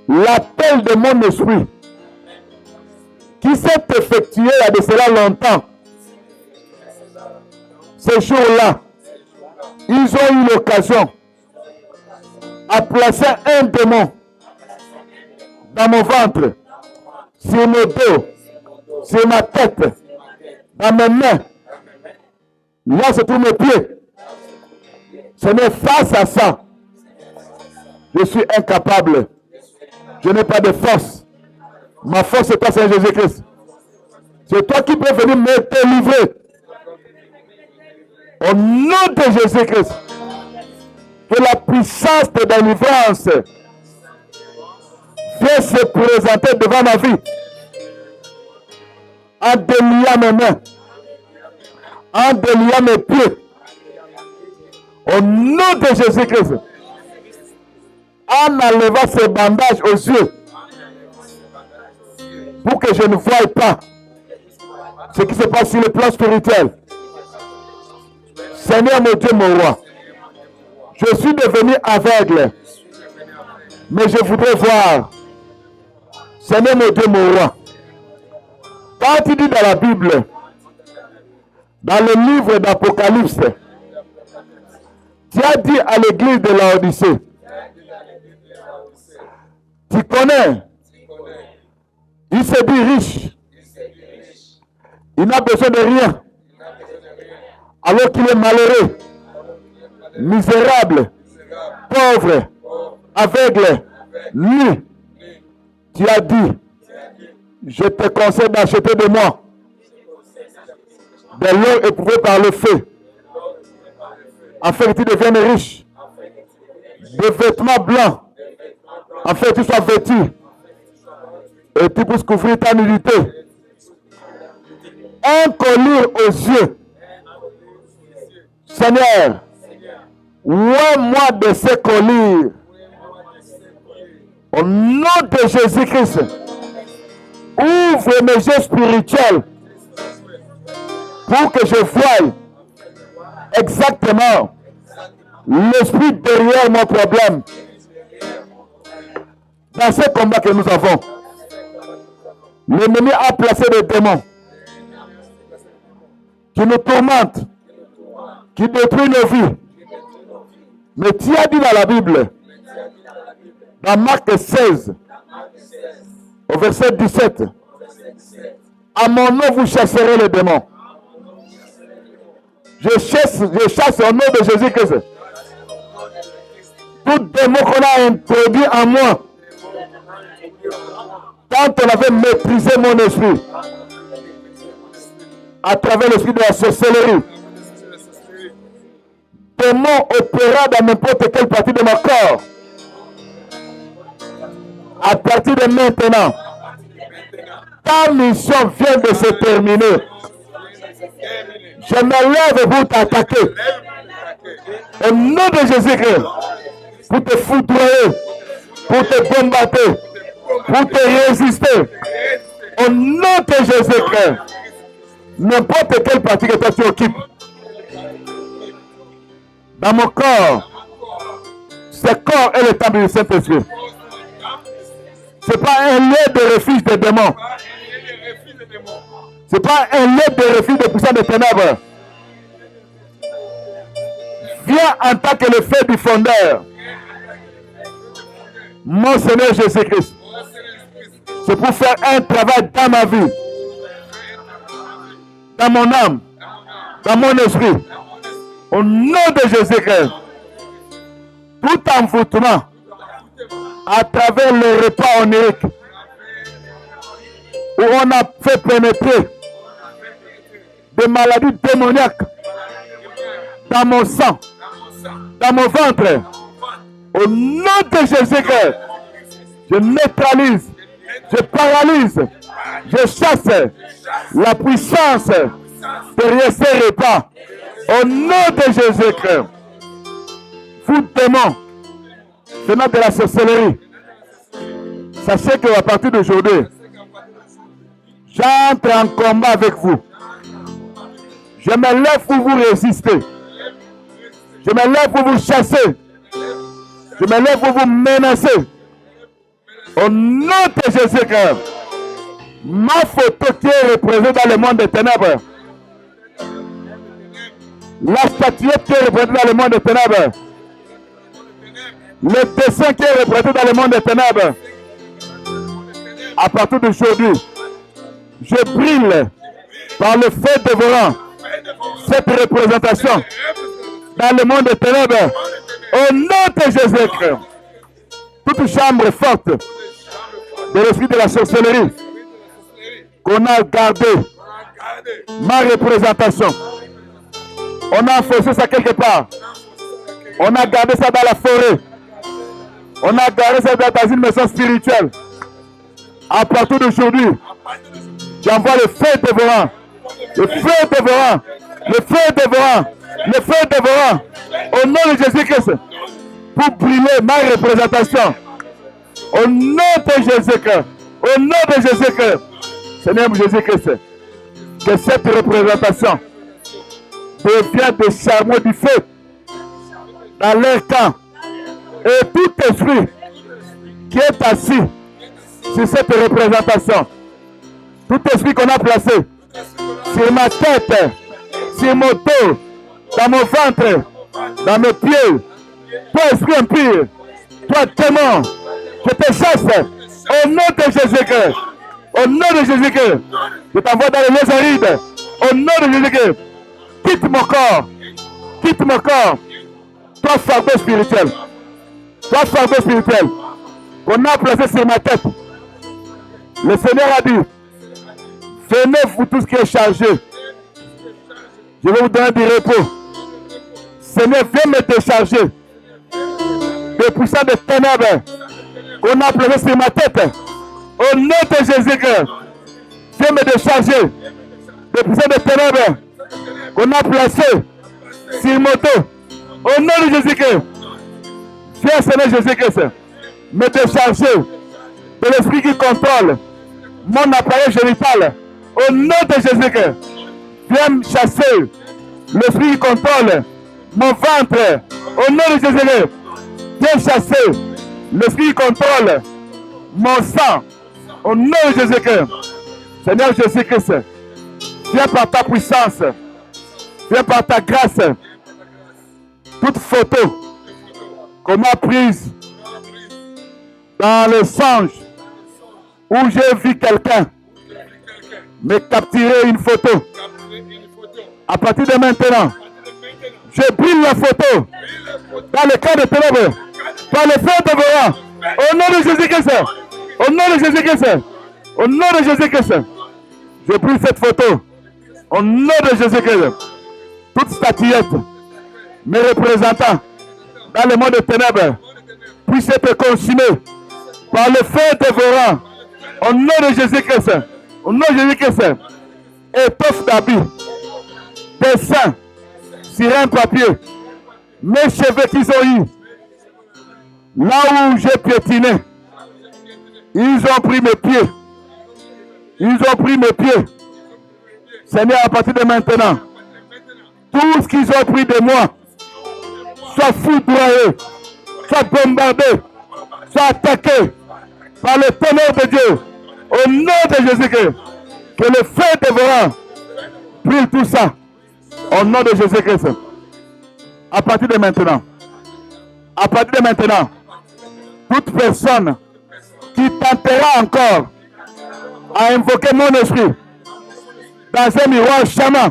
l'appel de mon esprit qui s'est effectué il y a de cela longtemps, ces jours-là, ils ont eu l'occasion à placer un démon dans mon ventre, sur mon dos, sur ma tête, dans mes mains. Là, se trouvent mes pieds. Ce n'est face à ça. Je suis incapable. Je n'ai pas de force. Ma force, c'est toi, Seigneur Jésus-Christ. C'est toi qui peux venir me délivrer. Au nom de Jésus-Christ, que la puissance de délivrance vienne se présenter devant ma vie, en déliant mes mains, en déliant mes pieds. Au nom de Jésus-Christ, en enlevant ces bandages aux yeux, pour que je ne voie pas ce qui se passe sur le plan spirituel. Seigneur mon Dieu, mon roi, je suis devenu aveugle, mais je voudrais voir. Seigneur mon Dieu, mon roi, quand tu dis dans la Bible, dans le livre d'Apocalypse, tu as dit à l'église de Laodicée, tu connais, il se dit riche, il n'a besoin de rien, alors qu'il est malheureux, misérable, pauvre, aveugle, nu. Tu as dit, je te conseille d'acheter de moi de l'eau éprouvée par le feu, afin que tu deviennes riche, des vêtements blancs, afin que tu sois vêtu et tu puisses couvrir ta nudité. Un collier aux yeux. Seigneur, ouvre-moi de ces colliers. Au nom de Jésus-Christ, ouvre mes yeux spirituels pour que je voie exactement l'esprit derrière mon problème. Dans ce combat que nous avons, l'ennemi a placé des démons qui nous tourmentent, qui détruisent nos vies. Mais tu as dit dans la Bible, dans Marc 16, au verset 17, à mon nom vous chasserez les démons. Je chasse au nom de Jésus-Christ tout démon qu'on a introduit en moi quand on avait maîtrisé mon esprit à travers l'esprit de la sorcellerie. Démon opérant dans n'importe quelle partie de mon corps. À partir de maintenant, ta mission vient de se terminer. Je me lève pour t'attaquer. Au nom de Jésus-Christ, pour te foudroyer, pour te bombarder, pour te résister. Au nom de Jésus-Christ, n'importe quelle partie que toi tu occupes, dans mon corps, ce corps est le temple du Saint-Esprit. Ce n'est pas un lieu de refuge des démons. Ce n'est pas un lieu de refuge des puissants des ténèbres. Viens en tant que le feu du fondeur. Mon Seigneur Jésus-Christ. C'est pour faire un travail dans ma vie. dans mon âme, dans mon esprit. Au nom de Jésus-Christ, tout envoûtement à travers le repas onirique où on a fait pénétrer des maladies démoniaques dans mon sang, dans mon ventre. Au nom de Jésus-Christ, je neutralise, je paralyse, je chasse la puissance derrière ces repas. Au nom de Jésus-Christ, vous démons, venant de la sorcellerie, sachez qu'à partir d'aujourd'hui, j'entre en combat avec vous. Je me lève pour vous résister. Je me lève pour vous chasser. Je me lève pour vous menacer. Au nom de Jésus-Christ, ma photo qui est représentée dans le monde des ténèbres, la statuette qui est représentée dans le monde des ténèbres, le dessin qui est représenté dans le monde des ténèbres, à partir d'aujourd'hui, je brille par le feu dévorant cette représentation dans le monde des ténèbres. Au nom de Jésus-Christ, toute chambre forte de l'esprit de la sorcellerie qu'on a gardé ma représentation, on a enfoncé ça quelque part, on a gardé ça dans la forêt, on a gardé ça dans une maison spirituelle. À partir d'aujourd'hui, j'envoie le feu dévorant, le feu dévorant, le feu dévorant, le feu dévorant, au nom de Jésus-Christ, pour brûler ma représentation. Au nom de Jésus-Christ, au nom de Jésus-Christ, Seigneur Jésus-Christ, que cette représentation devient des chameaux du feu dans leur camp. Et tout esprit qui est assis sur cette représentation, tout esprit qu'on a placé sur ma tête, sur mon dos, dans mon ventre, dans mes pieds, toi esprit impur, toi démon, je te chasse au nom de Jésus-Christ. Au nom de Jésus-Christ, je t'envoie dans les lézarides. Au nom de Jésus-Christ, quitte mon corps, quitte mon corps. Toi fardeau spirituel, toi fardeau spirituel qu'on a placé sur ma tête. Le Seigneur a dit, venez vous tous qui êtes chargés, je vais vous donner du repos. Seigneur, viens me décharger des puissants de ténèbres qu'on a placé sur ma tête. Au nom de Jésus-Christ, viens me décharger des puissants de ténèbres qu'on a placé sur mon dos. Au nom de Jésus-Christ, viens Seigneur Jésus-Christ, me décharger de l'esprit qui contrôle mon appareil génital. Au nom de Jésus-Christ, viens me chasser l'esprit qui contrôle mon ventre. Au nom de Jésus-Christ, viens chasser l'esprit qui contrôle mon sang. Au nom de Jésus-Christ, Seigneur Jésus-Christ, viens par ta puissance, viens par ta grâce. Toute photo qu'on a prise dans le songe où j'ai vu quelqu'un me capturer une photo, à partir de maintenant, je brille la photo dans le camp de ténèbres, par le feu dévorant. Au nom de Jésus-Christ, au nom de Jésus-Christ, au nom de Jésus-Christ, je brille cette photo. Au nom de Jésus-Christ, toute statuette me représentant dans le monde des ténèbres puisse être consumée par le feu dévorant. Au nom de Jésus-Christ, au nom de Jésus-Christ, étoffe d'habits, dessin sur un papier, mes cheveux qu'ils ont eu, là où j'ai piétiné, ils ont pris mes pieds. Ils ont pris mes pieds. Seigneur, à partir de maintenant, tout ce qu'ils ont pris de moi, soit foudroyé, soit bombardé, soit attaqué par le tonnerre de Dieu. Au nom de Jésus-Christ, que le feu dévorant brûle tout ça. Au nom de Jésus-Christ. À partir de maintenant, toute personne qui tentera encore à invoquer mon esprit, dans un miroir charmant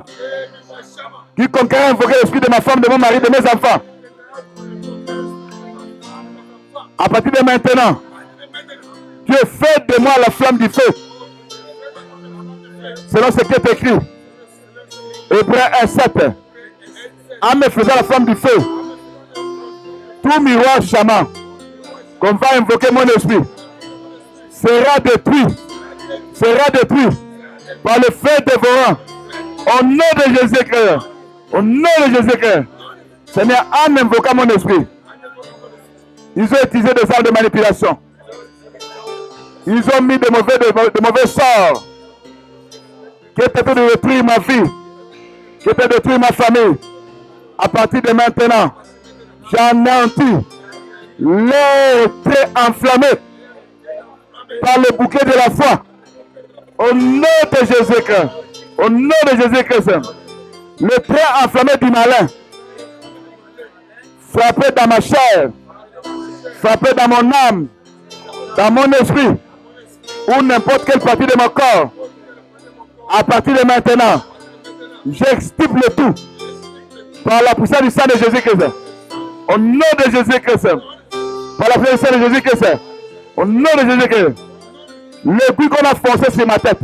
qui conquérait invoquer l'esprit de ma femme, de mon mari, de mes enfants. À partir de maintenant, Dieu fait de moi la flamme du feu. Selon ce qui est écrit. Hébreux 1:7. En me faisant la flamme du feu, tout miroir charmant qu'on va invoquer mon esprit sera détruit par le feu dévorant. Au nom de Jésus-Christ. Au nom de Jésus-Christ. Seigneur, en invoquant mon esprit, ils ont utilisé des armes de manipulation. Ils ont mis de mauvais sorts qui étaient de détruire ma vie, qui étaient de détruire ma famille. À partir de maintenant, j'anéantis les traits enflammés par le bouquet de la foi. Au nom de Jésus-Christ. Au nom de Jésus-Christ. Le trait enflammé du malin, frappé dans ma chair, frappé dans mon âme, dans mon esprit, ou n'importe quelle partie de mon corps. À partir de maintenant, j'extirpe le tout par la puissance du sang de Jésus-Christ. Au nom de Jésus-Christ. Par la puissance du sang de Jésus-Christ. Au nom de Jésus-Christ. L'aiguille qu'on a foncé sur ma tête.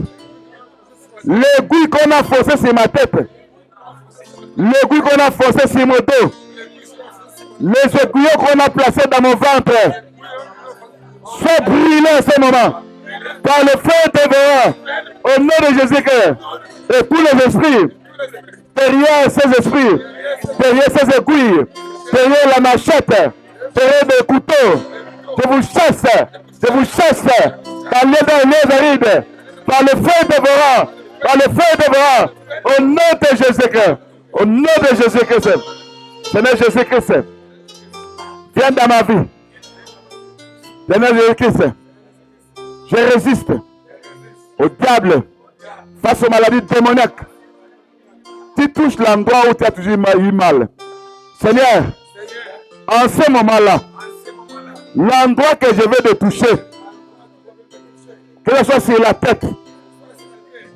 L'aiguille qu'on a foncé sur ma tête. L'aiguille qu'on a foncé sur mon dos. Les aiguillons qu'on a placés dans mon ventre. Soient brûlés en ce moment. Par le feu dévorant. Au nom de Jésus-Christ. Et tous les esprits. Derrière ces esprits. Derrière ces aiguilles. Derrière la machette. Derrière des couteaux. Je vous chasse. Je vous chasse. Dans les arides. Par le feu dévorant. Par le feu dévorant. Au nom de Jésus-Christ. Au nom de Jésus-Christ. Seigneur Jésus-Christ. Viens dans ma vie. Seigneur Jésus-Christ. Je résiste au diable face aux maladies démoniaques. Tu touches l'endroit où tu as toujours eu mal. Seigneur, en ce moment-là, l'endroit que je veux de toucher, que ce soit sur la tête,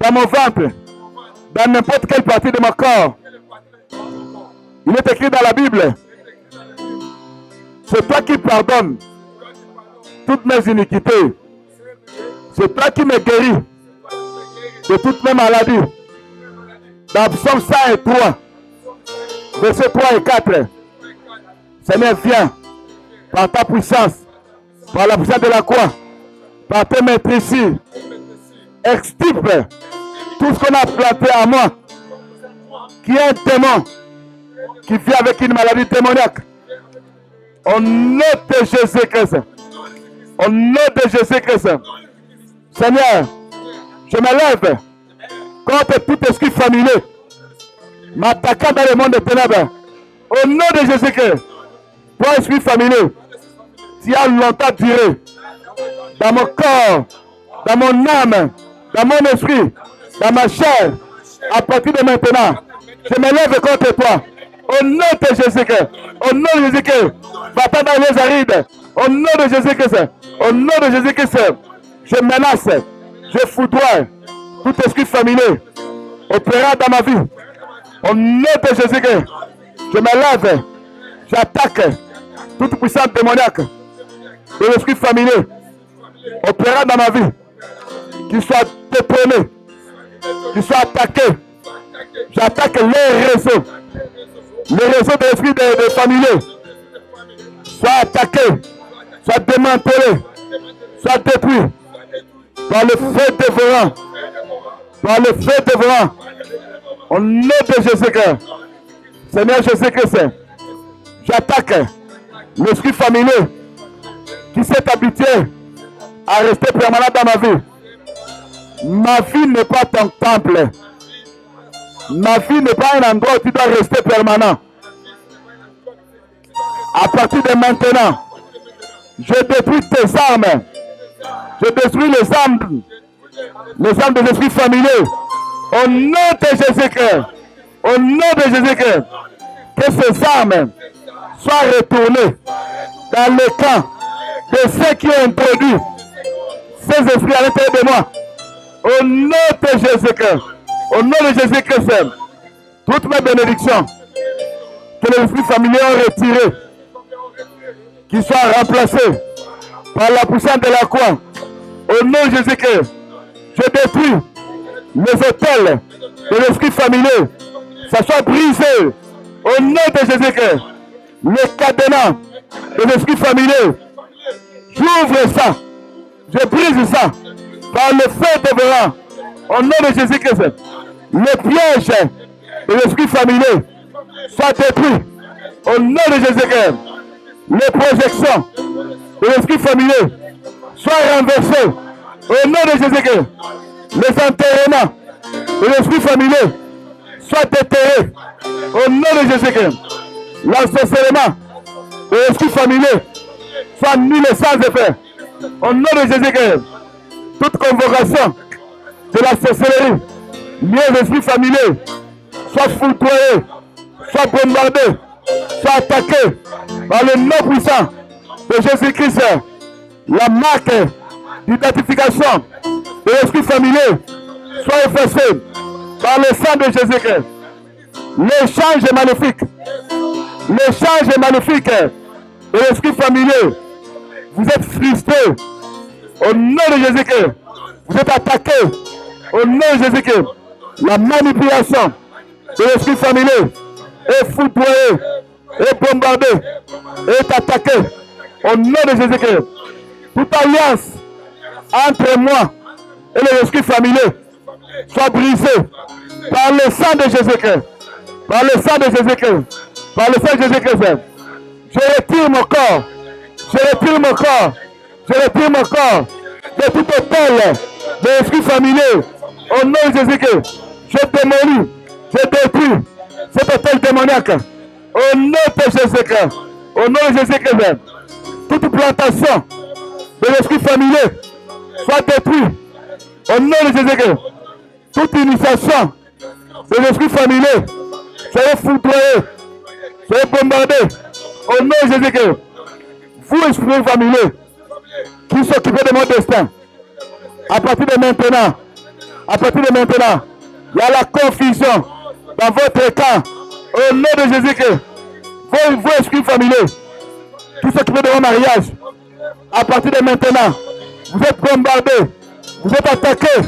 dans mon ventre, dans n'importe quelle partie de mon corps, il est écrit dans la Bible, c'est toi qui pardonnes toutes mes iniquités. C'est toi qui me guéris de toutes mes maladies. Dans Psaume 103, versets 3 et 4. Seigneur, viens par ta puissance, par la puissance de la croix, par tes maîtrises, extirpe tout ce qu'on a planté à moi, qui est un démon, qui vit avec une maladie démoniaque. Au nom de Jésus-Christ. Au nom de Jésus-Christ. Seigneur, je me lève contre tout esprit familier m'attaquant dans le monde des ténèbres. Au nom de Jésus-Christ, toi esprit familier, tu as longtemps duré dans mon corps, dans mon âme, dans mon esprit, dans ma chair. À partir de maintenant, je me lève contre toi. Au nom de Jésus-Christ, au nom de Jésus-Christ, va-t'en dans les arides. Au nom de Jésus-Christ, au nom de Jésus-Christ, je menace, je foudroie tout esprit familier opérant dans ma vie. Au nom de Jésus-Christ, je me lève, j'attaque toute puissance démoniaque de l'esprit familier opérant dans ma vie, qui soit détrôné, qui soit attaqué. J'attaque les réseaux de l'esprit de familier, soit attaqué, soit démantelé, soit détruit par le feu dévorant, par le feu dévorant, au nom de Jésus-Christ. Seigneur Jésus-Christ, j'attaque l'esprit familier qui s'est habitué à rester permanent dans ma vie. Ma vie n'est pas ton temple. Ma vie n'est pas un endroit où tu dois rester permanent. À partir de maintenant, je détruis tes armes. Je détruis les armes des esprits familiers. Au nom de Jésus-Christ. Au nom de Jésus-Christ. Que ces armes soient retournées dans le camp de ceux qui ont introduit ces esprits à l'intérieur de moi. Au nom de Jésus-Christ. Au nom de Jésus-Christ, toutes mes bénédictions que les esprits familiers ont retirées, qu'ils soient remplacés par la puissance de la croix. Au nom de Jésus-Christ, je détruis les hôtels de l'esprit familier. Ça soit brisé. Au nom de Jésus-Christ, les cadenas de l'esprit familier. J'ouvre ça. Je brise ça. Par le feu dévorant. Au nom de Jésus-Christ, les pièges de l'esprit familier soient détruits. Au nom de Jésus-Christ, les projections de l'esprit familier soient renversées. Au nom de Jésus-Christ, les enterrements de l'esprit familier soient déterrés. Au nom de Jésus-Christ, l'ensorcellement de l'esprit familier soit nul et sans effet. Au nom de Jésus-Christ, toute convocation de la sorcellerie liée aux esprits familiers soit foudroyée, soit bombardée, soit attaquée par le nom puissant de Jésus-Christ. La marque d'identification de l'esprit familier soit effacée par le sang de Jésus-Christ. L'échange est maléfique. L'échange est maléfique de l'esprit familier. Vous êtes frustrés. Au nom de Jésus-Christ, vous êtes attaqués. Au nom de Jésus-Christ, la manipulation de l'esprit familier est foudroyée, est bombardée, est attaquée. Au nom de Jésus-Christ, toute alliance entre moi et l'esprit familier soit brisée par le sang de Jésus-Christ. Par le sang de Jésus-Christ. Par le sang de Jésus-Christ. Je retire mon corps. Je retire mon corps. Je retire mon corps de tout hôtel de l'esprit familier. Au nom de Jésus-Christ, je démolis, je détruis cet hôtel démoniaque. Au nom de Jésus-Christ. Au nom de Jésus-Christ. Toute plantation de l'esprit familier soit détruite. Au nom de Jésus-Christ. Toute initiation de l'esprit familier soyez foudroyés, soyez bombardés. Au nom de Jésus-Christ. Vous, esprits familiers, qui s'occupez de mon destin, à partir de maintenant, il y a la confusion dans votre camp. Au nom de Jésus-Christ, vous, esprits familiers, qui s'occupez de mon mariage, à partir de maintenant, vous êtes bombardés, vous êtes attaqués.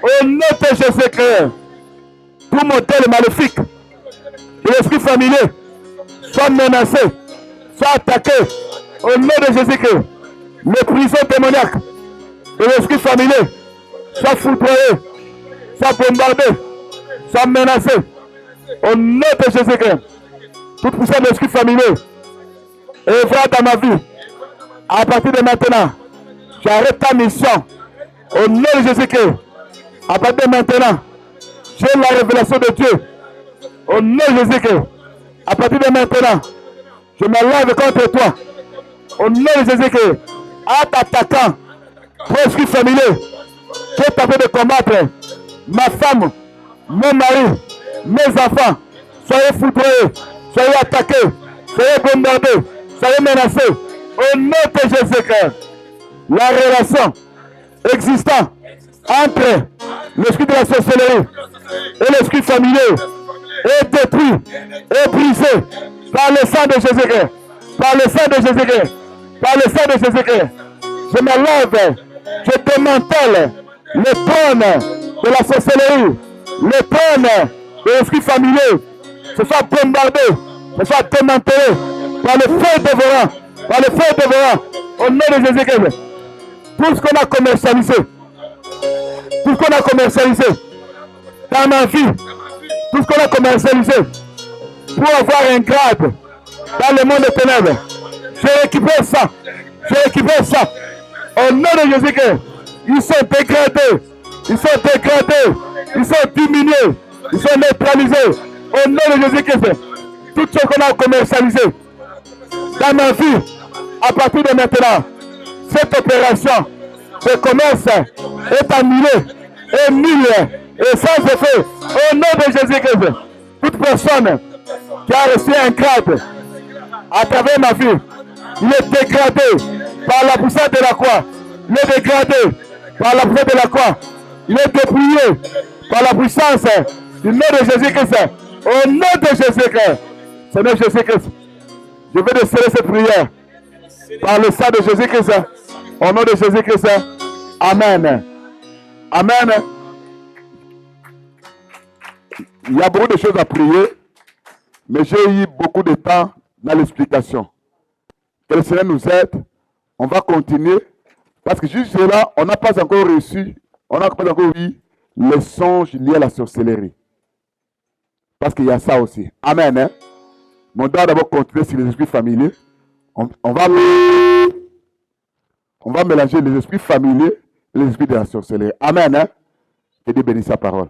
Au nom de Jésus-Christ, tout modèle maléfique de l'esprit familier soit menacé, soit attaqué. Au nom de Jésus-Christ, les prisons démoniaques de l'esprit familier soient foudroyées, soient bombardées, soient menacées. Au nom de Jésus-Christ, toute puissance de l'esprit familier œuvrera dans ma vie. À partir de maintenant, j'arrête ta mission. Au nom de Jésus-Christ, à partir de maintenant, j'ai la révélation de Dieu. Au nom de Jésus-Christ, à partir de maintenant, je me lève contre toi. Au nom de Jésus-Christ, à t'attaquant, toi esprit familier, qui est en train de combattre ma femme, mon mari, mes enfants, soyez foudroyés, soyez attaqués, soyez bombardés, soyez menacés. Au nom de Jésus-Christ, la relation existant entre l'esprit de la sorcellerie et l'esprit familier est détruit, est brisé par le sang de Jésus-Christ, par le sang de Jésus-Christ, par le sang de Jésus-Christ. Je me lève, je démantèle les trônes de la sorcellerie, les trônes de l'esprit familier, se soit bombardé, se soit démantelé par le feu dévorant, par le feu dévorant, au nom de Jésus-Christ. Tout ce qu'on a commercialisé, tout ce qu'on a commercialisé dans ma vie, tout ce qu'on a commercialisé pour avoir un grade dans le monde des ténèbres, j'ai récupéré ça, j'ai récupéré ça. Au nom de Jésus-Christ, ils sont dégradés, ils sont dégradés, ils sont diminués, ils sont neutralisés. Au nom de Jésus-Christ, tout ce qu'on a commercialisé dans ma vie, à partir de maintenant, cette opération de commerce est annulée, est nulle et sans effet. Au nom de Jésus-Christ, toute personne qui a reçu un grade à travers ma vie, il est dégradé par la puissance de la croix. Il est dégradé par la puissance de la croix. Il est dépouillé Par la puissance du nom de Jésus-Christ. Au nom de Jésus-Christ. Seigneur Jésus-Christ. Je vais déceler cette prière. Par le sang de Jésus-Christ. Au nom de Jésus-Christ. Amen. Amen. Il y a beaucoup de choses à prier. Mais j'ai eu beaucoup de temps dans l'explication. Que le Seigneur nous aide. On va continuer. Parce que juste là, on n'a pas encore reçu, on n'a pas encore eu les songes liés à la sorcellerie. Parce qu'il y a ça aussi. Amen. Hein? Mais on doit d'abord continuer sur les esprits familiers. On va mélanger les esprits familiers et les esprits de la sorcellerie. Amen. Hein? Que Dieu bénisse sa parole.